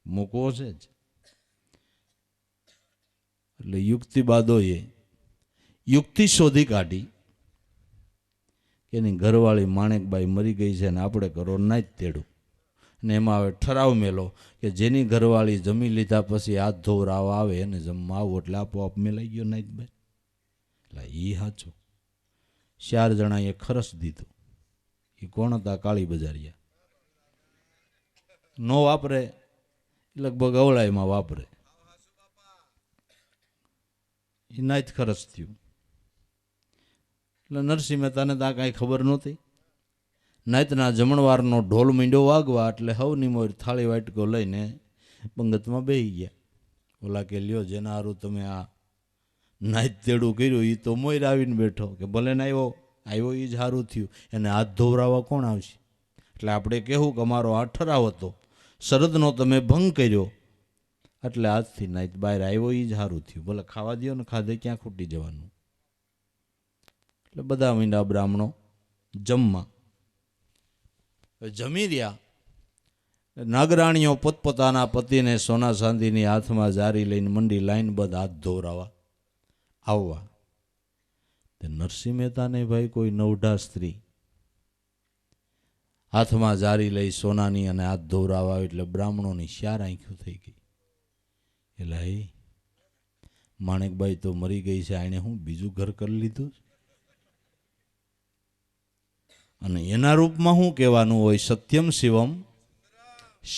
મૂકવો છે જ. એટલે યુક્તિવાદોએ યુક્તિ શોધી કાઢી કે એની ઘરવાળી માણેકબાઈ મરી ગઈ છે ને આપણે કરો ના જ તેડું. ને એમાં હવે ઠરાવ મેલો કે જેની ઘરવાળી જમી લીધા પછી હાથ ધોવરાવા આવે એને જમવા આવું, એટલે આપોઆપ મેલાઈ ગયો નાઈતભાઈ. એટલે એ સાચું. 4 જણાએ ખરસ દીધું. એ કોણ હતા? કાળી બજારિયા. નો વાપરે, લગભગ અવળાઈમાં વાપરે. એ નાઈત ખરસ થયું. એટલે નરસિંહ મહેતાને તો આ કાંઈ ખબર નહોતી. નાઈતના જમણવારનો ઢોલ મીંડો વાગવા એટલે હવની મોર થાળી વાટકો લઈને પંગતમાં બેસી ગયા. ઓલા કે લ્યો, જેના હારું તમે આ નાઈત તેડું કર્યું એ તો મોર આવીને બેઠો, કે ભલે ને આવ્યો એ જ સારું થયું. એને હાથ ધોવરાવા કોણ આવશે? એટલે આપણે કહેવું કે અમારો આ ઠરાવ હતો, શરદનો તમે ભંગ કર્યો, એટલે આજથી નાઈત બહાર આવ્યો એ જ સારું થયું. ભલે ખાવા દો ને, ખાધે ક્યાં ખૂટી જવાનું. એટલે બધા મીંડા બ્રાહ્મણો જમવા જમી રહ્યા. નાગરાણીઓ પોતપોતાના પતિને સોના ચાંદીની હાથમાં જારી લઈને મંડી લાઈનબદ્ધ હાથ ધોવરાવા આવવા. તે નરસિંહ મહેતાને ભાઈ કોઈ નવઢા સ્ત્રી હાથમાં જારી લઈ સોનાની અને હાથ ધોવરાવા આવે એટલે બ્રાહ્મણોની 4 આંખો થઈ ગઈ. એટલે એ માણેકબાઈ તો મરી ગઈ છે, આણે હું બીજું ઘર કરી લીધું? અને એના રૂપમાં શું કહેવાનું હોય? સત્યમ શિવમ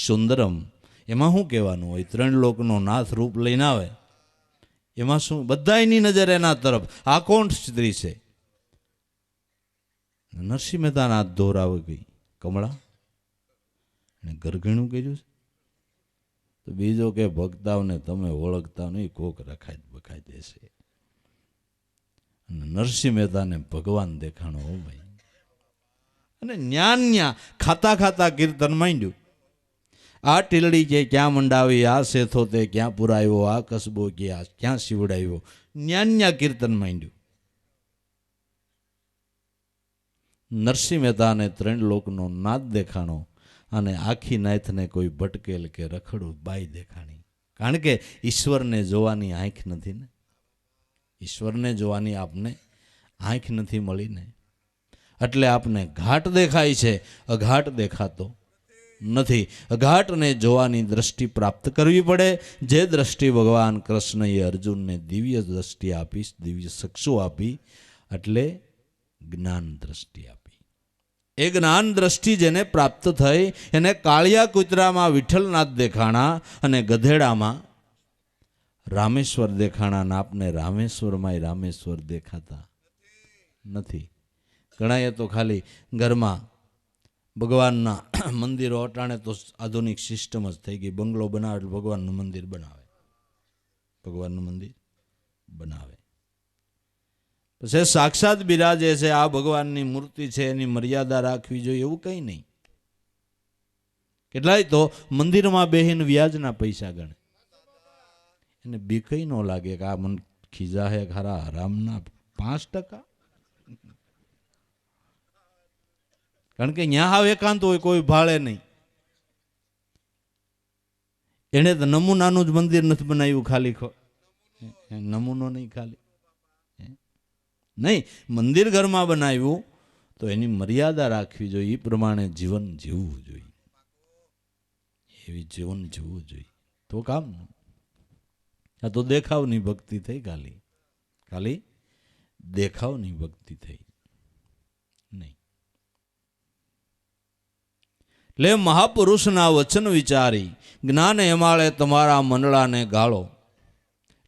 સુંદરમ. એમાં શું કહેવાનું હોય? 3 લોકનો નાથ રૂપ લઈને આવે, એમાં શું? બધા એની નજર એના તરફ. આ કોણ સ્ત્રી છે? નરસિંહ મહેતાના હાથ ધોરાવે ગઈ કમળા, એને ગરગણું કર્યું છે. તો બીજો કે ભક્તાઓને તમે ઓળખતા નહીં, કોક રખાય બખાય દેશે. અને નરસિંહ મહેતાને ભગવાન દેખાણો હો ભાઈ. અને ન્યા ખાતા ખાતા કીર્તન માંડ્યું. આ ટીલડી કે ક્યાં મંડાવી, આ શેથો તે ક્યાં પુરાવ્યો, આ કસબો કે આ ક્યાં શિવડાવ્યો. ન્યા કીર્તન માંડ્યું. નરસિંહ મહેતાને 3 લોકનો નાદ દેખાણો અને આખી નાથને કોઈ ભટકેલ કે રખડું બાઈ દેખાણી. કારણ કે ઈશ્વરને જોવાની આંખ નથી ને. ઈશ્વરને જોવાની આપને આંખ નથી મળીને, એટલે આપને ઘાટ દેખાય છે, અઘાટ દેખાતો નથી. અઘાટને જોવાની દ્રષ્ટિ પ્રાપ્ત કરવી પડે. જે દ્રષ્ટિ ભગવાન કૃષ્ણએ અર્જુનને દિવ્ય દ્રષ્ટિ આપી, દિવ્ય ચક્ષુ આપી, એટલે જ્ઞાન દ્રષ્ટિ આપી. એ જ્ઞાન દ્રષ્ટિ જેને પ્રાપ્ત થઈ એને કાળિયા કૂતરામાં વિઠ્ઠલનાથ દેખાણા અને ગધેડામાં રામેશ્વર દેખાણા. ને આપને રામેશ્વરમાં રામેશ્વર દેખાતા નથી. ઘણાએ તો ખાલી ઘરમાં ભગવાનના મંદિરો, અટાણે તો આધુનિક સિસ્ટમ જ થઈ ગઈ, બંગલો બનાવે એટલે ભગવાનનું મંદિર બનાવે, ભગવાનનું મંદિર બનાવે. પછી સાક્ષાત બિરાજે છે, આ ભગવાનની મૂર્તિ છે, એની મર્યાદા રાખવી જોઈએ એવું કંઈ નહીં. કેટલાય તો મંદિરમાં બેહીને વ્યાજના પૈસા ગણે. એને બીકઈ ન લાગે કે આ મન ખીજા હે ખરા હરામના 5%. કારણ કે ન્યા હાવ એકાંત હોય, કોઈ ભાળે નહીં. એને તો નમૂનાનું જ મંદિર નથી બનાવ્યું, ખાલી નમૂનો નહીં, ખાલી નહીં, મંદિર ઘરમાં બનાવ્યું તો એની મર્યાદા રાખવી જોઈએ, એ પ્રમાણે જીવન જીવવું જોઈએ, એવી જીવન જીવવું જોઈએ. તો કામનું. આ તો દેખાવની ભક્તિ થઈ, ખાલી ખાલી દેખાવની ભક્તિ થઈ નહીં. એટલે મહાપુરુષના વચન વિચારી જ્ઞાન હેમાળે તમારા મંડળાને ગાળો.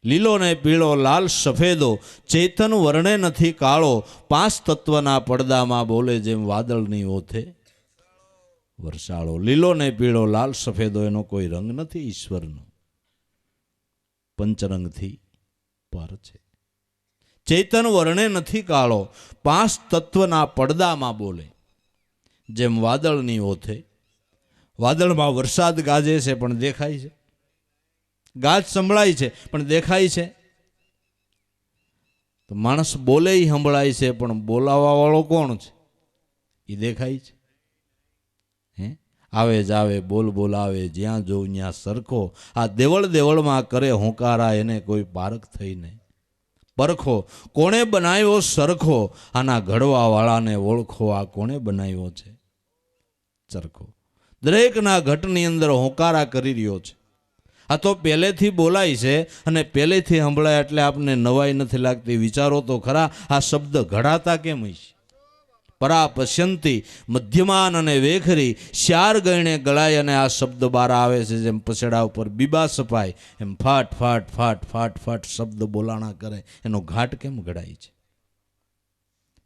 લીલો ને પીળો લાલ સફેદો ચેતન વર્ણે નથી કાળો. પાંચ તત્વના પડદામાં બોલે જેમ વાદળની ઓથે વરસાળો. લીલો ને પીળો લાલ સફેદો એનો કોઈ રંગ નથી, ઈશ્વરનો પંચરંગથી પર છે. ચેતન વર્ણે નથી કાળો. પાંચ તત્વના પડદામાં બોલે જેમ વાદળની ઓથે. વાદળમાં વરસાદ ગાજે છે પણ દેખાય છે, ગાજ સંભળાય છે પણ દેખાય છે. તો માણસ બોલે સંભળાય છે પણ બોલાવા વાળો કોણ છે એ દેખાય છે. હે આવે જ આવે, બોલ બોલાવે, જ્યાં જોઉં ત્યાં સરખો. આ દેવળ દેવળમાં કરે હોંકારા, એને કોઈ પારખ થઈને પરખો. કોણે બનાવ્યો સરખો, આના ઘડવા વાળાને ઓળખો. આ કોણે બનાવ્યો છે ચરખો. દરેકના ઘટની અંદર હોંકારા કરી રહ્યો છે. આ તો પહેલેથી બોલાય છે અને પહેલેથી સંભળાય એટલે આપને નવાઈ નથી લાગતી. વિચારો તો ખરા, આ શબ્દ ઘડાતા કેમ હશે? પરા પશ્યંતી મધ્યમાન અને વેખરી શ્યાર ગયણે ગળાય અને આ શબ્દ બહાર આવે છે. જેમ પછેડા ઉપર બીબા સપાય એમ ફાટ ફાટ ફાટ ફાટ ફાટ શબ્દ બોલાણા કરે. એનો ઘાટ કેમ ઘડાય છે?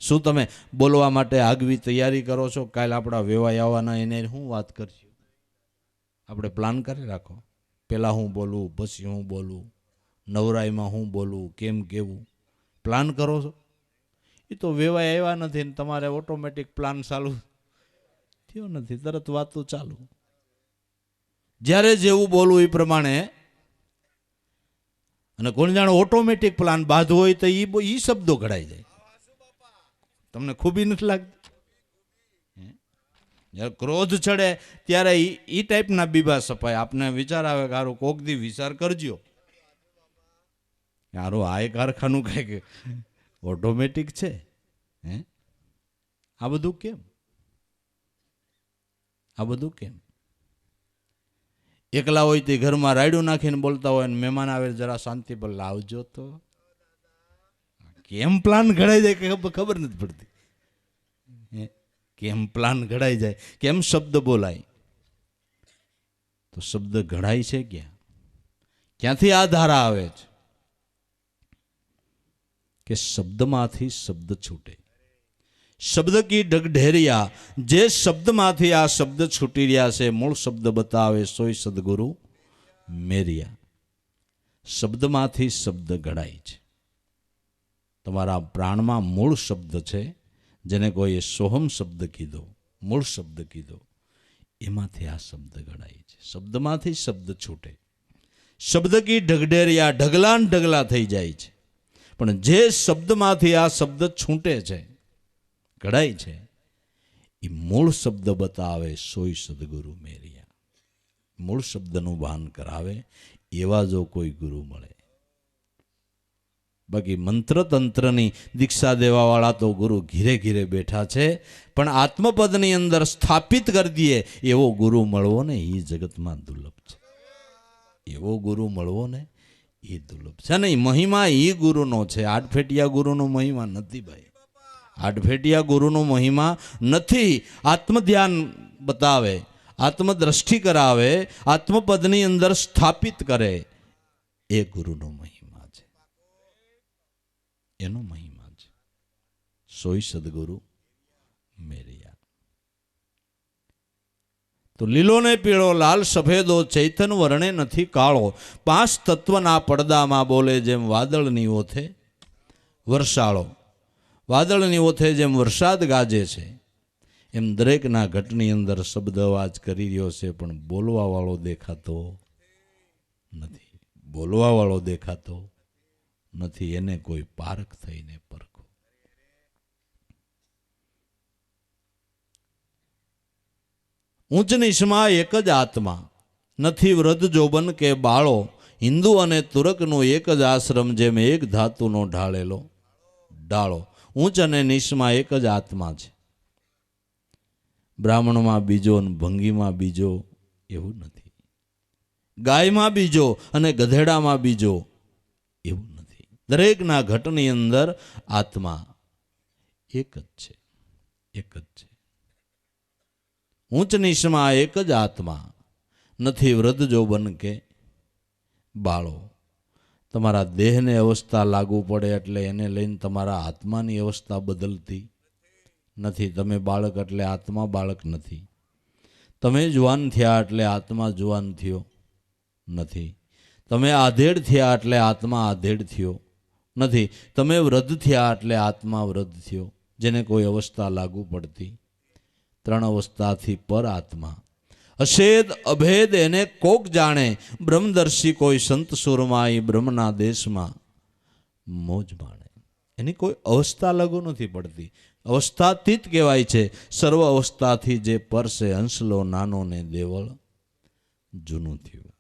શું તમે બોલવા માટે આગવી તૈયારી કરો છો? કાલે આપણા વેવાય આવવાના, એને શું વાત કરશું? આપણે પ્લાન કરી રાખો. પહેલાં હું બોલું, પછી હું બોલું, નવરાઈમાં હું બોલું, કેમ કેવું પ્લાન કરો છો? એ તો વેવાય આવ્યા નથી ને તમારે ઓટોમેટિક પ્લાન ચાલુ થયો નથી, તરત વાતો ચાલુ. જ્યારે જેવું બોલવું એ પ્રમાણે. અને કોણ જાણે ઓટોમેટિક પ્લાન બાંધવો હોય તો એ શબ્દો ઘડાઈ જાય. તમને ખૂબી નથી લાગતી? જ્યારે ક્રોધ ચડે ત્યારે એ ટાઈપના બીબા સપાય. આપને વિચાર આવે કે હારું કોક દી વિચાર કરજો, હારું આ કારખાનું કંઈક ઓટોમેટિક છે. હે આ બધું કેમ? આ બધું કેમ? એકલા હોય તે ઘરમાં રાયડું નાખીને બોલતા હોય, ને મહેમાન આવે જરા શાંતિ પર લાવજો. તો કેમ પ્લાન ઘડાઈ જાય કે ખબર નથી પડતી. કેમ પ્લાન ઘડાઈ જાય, કેમ શબ્દ બોલાય? તો શબ્દ ઘડાય છે ક્યાં? ક્યાંથી આ ધારા આવે છે કે શબ્દમાંથી શબ્દ છૂટે. શબ્દ કી ઢગઢેરિયા, જે શબ્દમાંથી આ શબ્દ છૂટી રહ્યા છે, મૂળ શબ્દ બતાવે સોય સદગુરુ મેરિયા. શબ્દમાંથી શબ્દ ઘડાય છે. તમારા પ્રાણમાં મૂળ શબ્દ છે, જેને કોઈએ સોહમ શબ્દ કીધો, મૂળ શબ્દ કીધો, એમાંથી આ શબ્દ ઘડાય છે. શબ્દમાંથી શબ્દ છૂટે. શબ્દ કી ઢગઢેરિયા, ઢગલા ને ઢગલા થઈ જાય છે. પણ જે શબ્દમાંથી આ શબ્દ છૂટે છે, ઘડાય છે, એ મૂળ શબ્દ બતાવે સોય સદગુરુ મેરિયા. મૂળ શબ્દનું ભાન કરાવે એવા જો કોઈ ગુરુ મળે. બાકી મંત્ર તંત્રની દીક્ષા દેવાવાળા તો ગુરુ ઘીરે ઘીરે બેઠા છે, પણ આત્મપદની અંદર સ્થાપિત કરી દઈએ એવો ગુરુ મળવો ને એ જગતમાં દુર્લભ છે. એવો ગુરુ મળવો ને એ દુર્લભ છે. નહીં, મહિમા એ ગુરુનો છે. આઠફેટિયા ગુરુનો મહિમા નથી ભાઈ. આઠફેટિયા ગુરુનો મહિમા નથી. આત્મધ્યાન બતાવે, આત્મદ્રષ્ટિ કરાવે, આત્મપદની અંદર સ્થાપિત કરે, એ ગુરુનો મહિમા છે. એનો મહિમા છે. સોય સદગુરુ મેરિયા. તો લીલો ને પીળો લાલ સફેદો ચૈતન વર્ણે નથી કાળો. પાંચ તત્વના પડદામાં બોલે જેમ વાદળની ઓથે વરસાળો. વાદળની ઓથે જેમ વરસાદ ગાજે છે, એમ દરેકના ઘટની અંદર શબ્દ અવાજ કરી રહ્યો છે, પણ બોલવા વાળો દેખાતો નથી. બોલવા વાળો દેખાતો નથી. એને કોઈ પારખ થઈને પરખો. ઊંચ નીચમાં એક જ આત્મા, નથી વૃદ્ધ જોબન કે બાળો. હિન્દુ અને તુરકનો એક જ આશ્રમ, જેમ એક ધાતુનો ઢાળેલો ડાળો. ઊંચ અને નીચમાં એક જ આત્મા છે. બ્રાહ્મણમાં બીજો ને ભંગીમાં બીજો એવું નથી. ગાયમાં બીજો અને ગધેડામાં બીજો એવું નથી. દરેકના ઘટની અંદર આત્મા એક જ છે, એક જ છે. ઊંચ નીચમાં એક જ આત્મા. નથી વૃદ્ધ જો બન કે બાળો. તમારા દેહને અવસ્થા લાગુ પડે એટલે એને લઈને તમારા આત્માની અવસ્થા બદલતી નથી. તમે બાળક એટલે આત્મા બાળક નથી. તમે જુવાન થયા એટલે આત્મા જુવાન થયો નથી. તમે આધેડ થયા એટલે આત્મા આધેડ થયો નથી. તમે વૃદ્ધ થયા એટલે આત્મા વૃદ્ધ થયો. જેને કોઈ અવસ્થા લાગુ પડતી. ત્રણ અવસ્થાથી પર આત્મા. અષેદ અભેદ એને કોક જાણે. બ્રહ્મદર્શી કોઈ સંત સુરમાઈ બ્રહ્મના દેશમાં મોજ માણે. એની કોઈ અવસ્થા લાગુ નથી પડતી. અવસ્થાતીત કહેવાય છે. સર્વ અવસ્થાથી જે પરસે હંસલો નાનો ને દેવળ જૂનું થયું.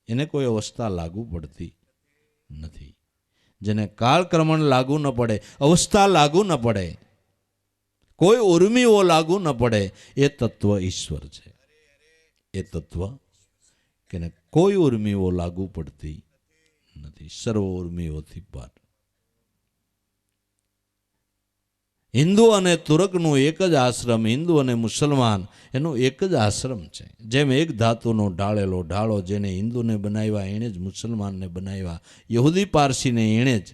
એને કોઈ અવસ્થા લાગુ પડતી નથી. જેને કાળક્રમણ લાગુ ન પડે, અવસ્થા લાગુ ન પડે, કોઈ ઉર્મિઓ લાગુ ન પડે, એ તત્વ ઈશ્વર છે. એ તત્વ કે કોઈ ઉર્મિઓ લાગુ પડતી નથી. સર્વ ઉર્મિઓથી પર. હિન્દુ અને તુર્કનું એક જ આશ્રમ, હિન્દુ અને મુસલમાન એનો એક જ આશ્રમ છે. જેમ એક ધાતુનો ઢાળેલો ઢાળો જેને હિન્દુને બનાવ્યા એણે જ મુસલમાનને બનાવ્યા, યહૂદી પારસીને એણે જ.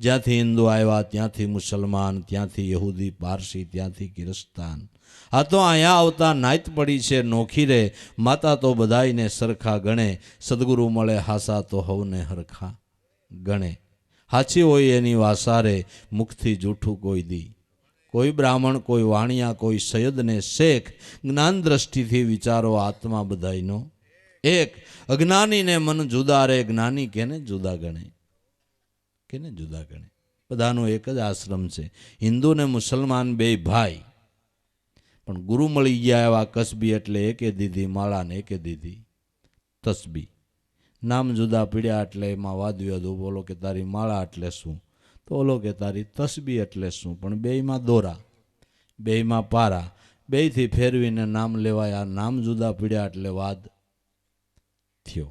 જ્યાંથી હિન્દુ આવ્યા ત્યાંથી મુસલમાન, ત્યાંથી યહૂદી પારસી, ત્યાંથી કિરસ્તાન. આ તો અહીંયા આવતા નાયત પડી છે નોખી રે. માતા તો બધાયને સરખા ગણે. સદગુરુ મળે હાસા તો હવને હરખા ગણે. હાચી હોય એની વાસારે, મુખથી જૂઠું કોઈ દી. કોઈ બ્રાહ્મણ, કોઈ વાણિયા, કોઈ સૈયદને શેખ. જ્ઞાન દ્રષ્ટિથી વિચારો આત્મા બધાયનો એક. અજ્ઞાનીને મન જુદા રે, જ્ઞાની કેને જુદા ગણે. કેને જુદા ગણે. બધાનો એક જ આશ્રમ છે. હિન્દુ ને મુસલમાન બે ભાઈ, પણ ગુરુ મળી ગયા એવા કસબી એટલે એકે દીધી માળા ને એકે દીધી તસબી. નામ જુદા પીડ્યા એટલે એમાં વાદવિવાદ ઉભો. ઓલો કે તારી માળા એટલે શું, તો ઓલો કે તારી તસબી એટલે શું. પણ બેયમાં દોરા, બેયમાં પારા, બેયથી ફેરવીને નામ લેવાયા. નામ જુદા પીડ્યા એટલે વાદ થયો.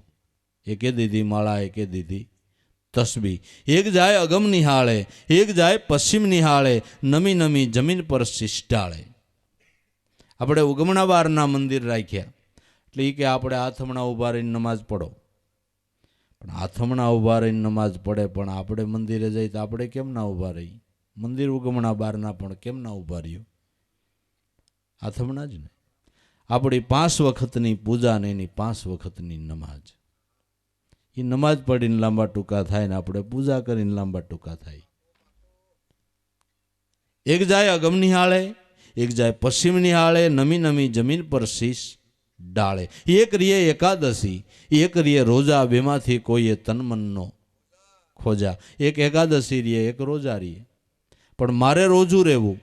એકે દીધી માળા એકે દીધી તસબી. એક જાય અગમ નિહાળે, એક જાય પશ્ચિમ નિહાળે. નમી નમી જમીન પર શિષ્ટાળે. આપણે ઉગમણા બારના મંદિર રાખ્યા એટલે એ કે આપણે આથમણા ઊભા રહીને નમાઝ પઢો. પણ આથમણા ઊભા રહીને નમાઝ પડે, પણ આપણે મંદિરે જઈએ તો આપણે કેમ ના ઊભા રહી? મંદિર ઉગમણા બારના પણ કેમ ના ઊભા રહ્યો? આથમણા જ ને. આપણી 5 વખતની પૂજા ને એની 5 વખતની નમાઝ. એ નમાઝ પડીને લાંબા ટૂંકા થાય ને આપણે પૂજા કરીને લાંબા ટૂંકા થાય. એક જાય અગમ નિહાળે, એક જાય પશ્ચિમ નિહાળે. નમી નમી જમીન પર શીશ ડાળે. એક રીએ એકાદશી, એક રીએ રોજા. બેમાંથી કોઈએ તનમનનો ખોજા. એક એકાદશી રીએ, એક રોજા રીએ. પણ મારે રોજું રહેવું,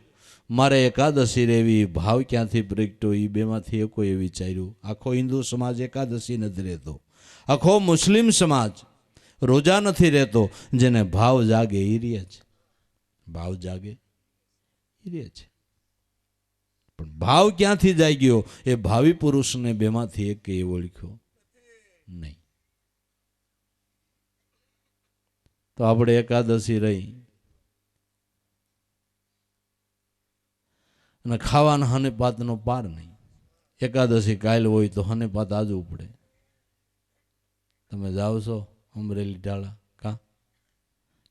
મારે એકાદશી રહેવી. ભાવ ક્યાંથી પ્રગટ્યો એ બેમાંથી એકોએ વિચાર્યું. આખો હિન્દુ સમાજ એકાદશી નથી રહેતો, આખો મુસ્લિમ સમાજ રોજા નથી રહેતો. જેને ભાવ જાગે એ રહે છે. ભાવ જાગે એ રહે છે. પણ ભાવ ક્યાંથી જાગ્યો એ ભાવિ પુરુષને બેમાંથી એક એ ઓળખ્યો નહીં. તો આપણે એકાદશી રહી અને ખાવાના હનેપાતનો પાર નહીં. એકાદશી કાલ હોય તો હનેપાત આજવું પડે. તમે જાઓ છો અમરેલી ટાળા કા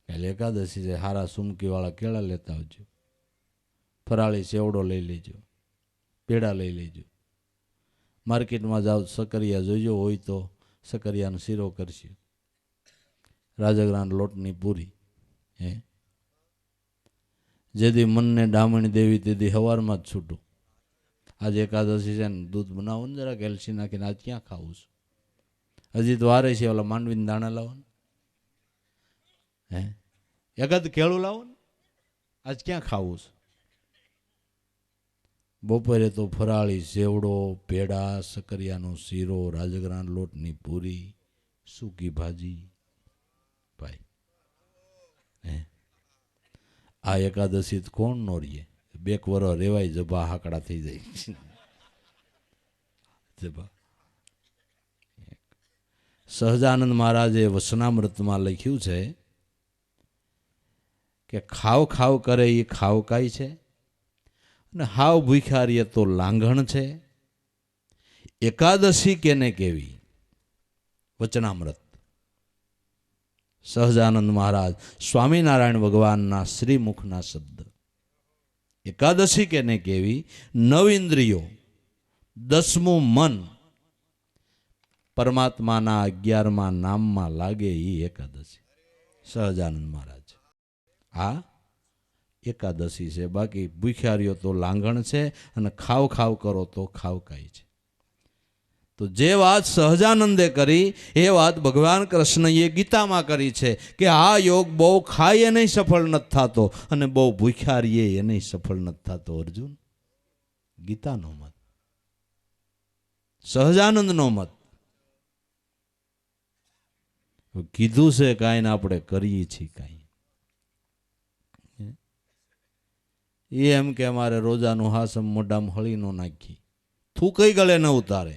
કાલે એકાદશી છે, હારા સુમકીવાળા કેળા લેતા આવજો, ફરાળી સેવડો લઈ લેજો, પેડા લઈ લેજો. માર્કેટમાં જાઓ સકરિયા જોઈજો, હોય તો સકરિયાનો શીરો કરશે, રાજગરાના લોટની પૂરી. હે જેથી મનને ડામણી દેવી તેથી સવારમાં જ છૂટું. આજે એકાદશી છે ને દૂધ બનાવો ને જરા કેલ્શી નાખીને. આજ ક્યાં ખાવું છું? હજી તો વારે છે. ઓલા માંડવીને દાણા લાવો ને, હે એકાદ કેળું લાવો ને. આજ ક્યાં ખાવું છે? બપોરે તો ફરાળી સેવડો, પેડા, સકરિયાનો શીરો, રાજગરાના લોટની પૂરી, સૂકી ભાજી. ભાઈ હે આ એકાદશી કોણ નો રીએ? 2 વરસ રેવાય, જબા હાકડા થઈ જાય. જબા સહજાનંદ મહારાજે વસનામૃતમાં લખ્યું છે કે ખાવ ખાવ કરે એ ખાવકાય છે, અને હાવ ભૂખ્યા રહીએ તો લાંઘણ છે. એકાદશી કેને કેવી? વચનામૃત. સહજાનંદ મહારાજ સ્વામિનારાયણ ભગવાનના શ્રીમુખના શબ્દ. એકાદશી કેને કેવી? નવ ઇન્દ્રિયો, 10મું મન પરમાત્માના 11મા નામમાં લાગે એ એકાદશી. સહજાનંદ મહારાજ આ એકાદશી છે. બાકી ભૂખ્યા રહ્યો તો લાંઘણ છે, અને ખાવ ખાવ કરો તો ખાવકાય છે. તો જે વાત સહજાનંદે કરી એ વાત ભગવાન કૃષ્ણએ ગીતામાં કરી છે કે આ યોગ બહુ ખાય એ નહીં સફળ નથી થતો, અને બહુ ભૂખ્યા રહીએ એ નહીં સફળ નથી થતો. અર્જુન, ગીતાનો મત, સહજાનંદનો મત. કીધું છે કાંઈ ને આપણે કરીએ છીએ કાંઈ. એ એમ કે અમારે રોજાનું હાસમ મોઢામાં હળી ન નાખી, થૂકઈ ગળે ન ઉતારે,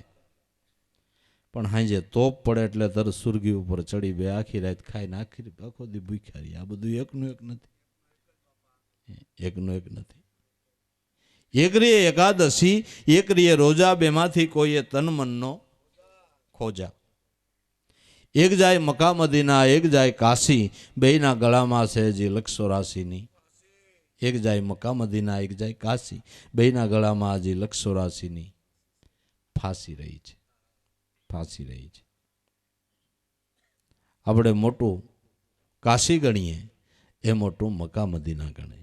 પણ હાંજે તોપ પડે એટલે તરત સુરગી ઉપર ચડી બે આખી રાત ખાઈને આખો દી ભૂખ્યા રહી. આ બધું એકનું એક નથી, એકનું એક નથી. એકરીએ એકાદશી, એકરીએ રોજા, બેમાંથી કોઈએ તન મનનો ખોજા. એક જાય મક્કા મદીના, એક જાય કાશી, બેયના ગળામાં છે હજી 184ની. એક જાય મક્કા મદીના, એક જાય કાશી, બેયના ગળામાં હજી 184ની ફાંસી રહી છે, ફાંસી રહી છે. આપણે મોટું કાશી ગણીએ એ મોટું મક્કા મદીના ગણીએ.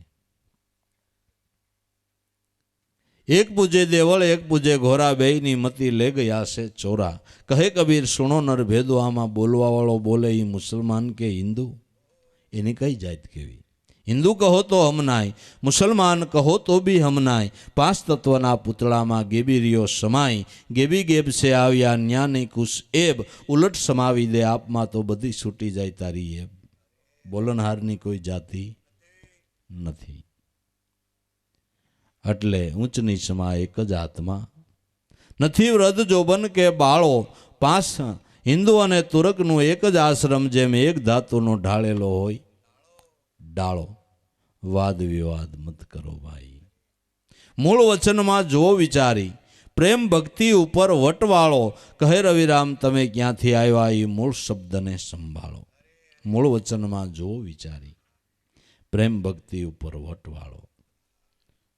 એક પૂજે દેવળ, એક પૂજે ઘોરા, બેયની મતી લે ગયા છે ચોરા. કહે કબીર સુણો નર ભેદો, આમાં બોલવા વાળો બોલે એ મુસલમાન કે હિન્દુ? એની કઈ જાત કેવી? હિન્દુ કહો તો હમનાય, મુસલમાન કહો તો બી હમનાય. 5 તત્વના પૂતળામાં ગેબીરીઓ સમાય, ગેબી ગેબ છે આવ્યા ન્યાની કુશ એબ. ઉલટ સમાવી દે આપમાં તો બધી છૂટી જાય તારી એબ. બોલનહારની કોઈ જાતિ નથી. એટલે ઊંચ નીચમાં એક જ આત્મા. નથી વૃદ્ધ જોબન કે બાળો, 5 હિન્દુ અને તુરકનું એક જ આશ્રમ, જેમ એક ધાતુનો ઢાળેલો હોય ડાળો. વાદ વિવાદ મત કરો ભાઈ. મૂળ વચનમાં જો વિચારી, પ્રેમ ભક્તિ ઉપર વટવાળો. કહે રવિરામ તમે ક્યાંથી આવ્યા એ મૂળ શબ્દને સંભાળો. મૂળ વચનમાં જો વિચારી, પ્રેમ ભક્તિ ઉપર વટવાળો.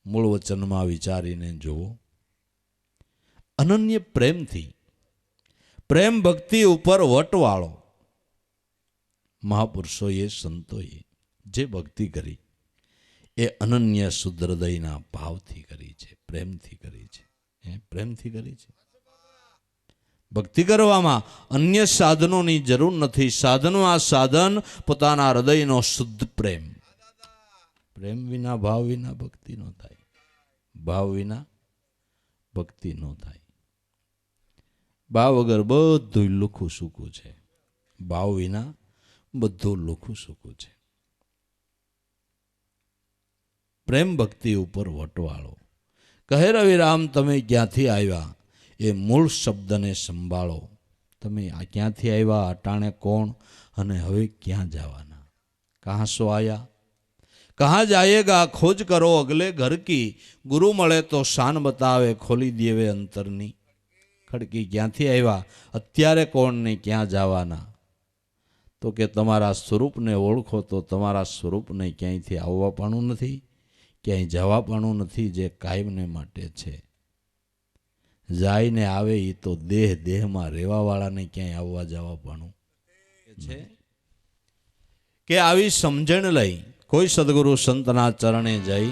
મૂળ વચનમાં વિચારીને જુઓ. અનન્ય પ્રેમથી, પ્રેમ ભક્તિ ઉપર વટવાળો. મહાપુરુષોએ, સંતોએ જે ભક્તિ કરી એ અનન્ય શુદ્ધ હૃદયના ભાવથી કરી છે, પ્રેમથી કરી છે. પ્રેમથી કરી છે. ભક્તિ કરવામાં અન્ય સાધનોની જરૂર નથી. સાધનમાં સાધન પોતાના હૃદયનો શુદ્ધ પ્રેમ. પ્રેમ વિના, ભાવ વિના ભક્તિ ન થાય. ભાવ વિના ભક્તિ ન થાય. ભાવ વગર બધું લુખું સૂકું છે. ભાવ વિના બધું લુખું સૂકું છે. પ્રેમ ભક્તિ ઉપર વટવાળો. કહે રવિરામ તમે ક્યાંથી આવ્યા એ મૂળ શબ્દને સંભાળો. તમે આ ક્યાંથી આવ્યા, અટાણે કોણ, અને હવે ક્યાં જવાના? કહા સો આયા, કહા જાયેગા, ખોજ કરો અગલે ઘર કી. ગુરુ મળે તો શાન બતાવે, ખોલી દેવે અંતરની ખડકી. ક્યાંથી આવ્યા, અત્યારે કોણ ને ક્યાં જવાના? તો કે તમારા સ્વરૂપને ઓળખો તો તમારા સ્વરૂપને ક્યાંયથી આવવા પણ નથી, ક્યાંય જવા પણ નથી, જે કાયમને માટે છે. જાય ને આવે એ તો દેહ, દેહમાં રહેવાવાળાને ક્યાંય આવવા જવા પણ છે. કે આવી સમજણ લઈ કોઈ સદગુરુ સંતના ચરણે જઈ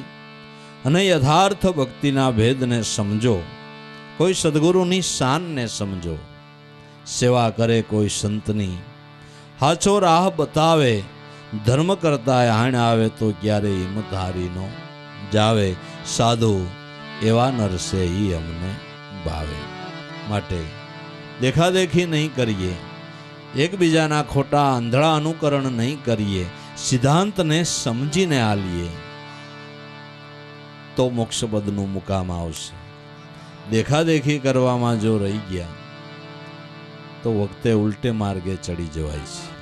અને યથાર્થ ભક્તિના ભેદને સમજો. કોઈ સદગુરુની શાનને સમજો. સેવા કરે કોઈ સંતની, હાચો રાહ બતાવે. ધર્મ કરતા હાણ આવે તો ક્યારે હિંમત હારી નો જાવે. સાધુ એવા નરસે ઈ અમને ભાવે. માટે દેખાદેખી નહીં કરીએ, એકબીજાના ખોટા આંધળા અનુકરણ નહીં કરીએ, સિદ્ધાંતને સમજીને આલીએ તો મોક્ષપદનું મુકામ આવશે. દેખાદેખી કરવામાં જો રહી ગયા તો વખતે ઉલટે માર્ગે ચડી જવાય છે.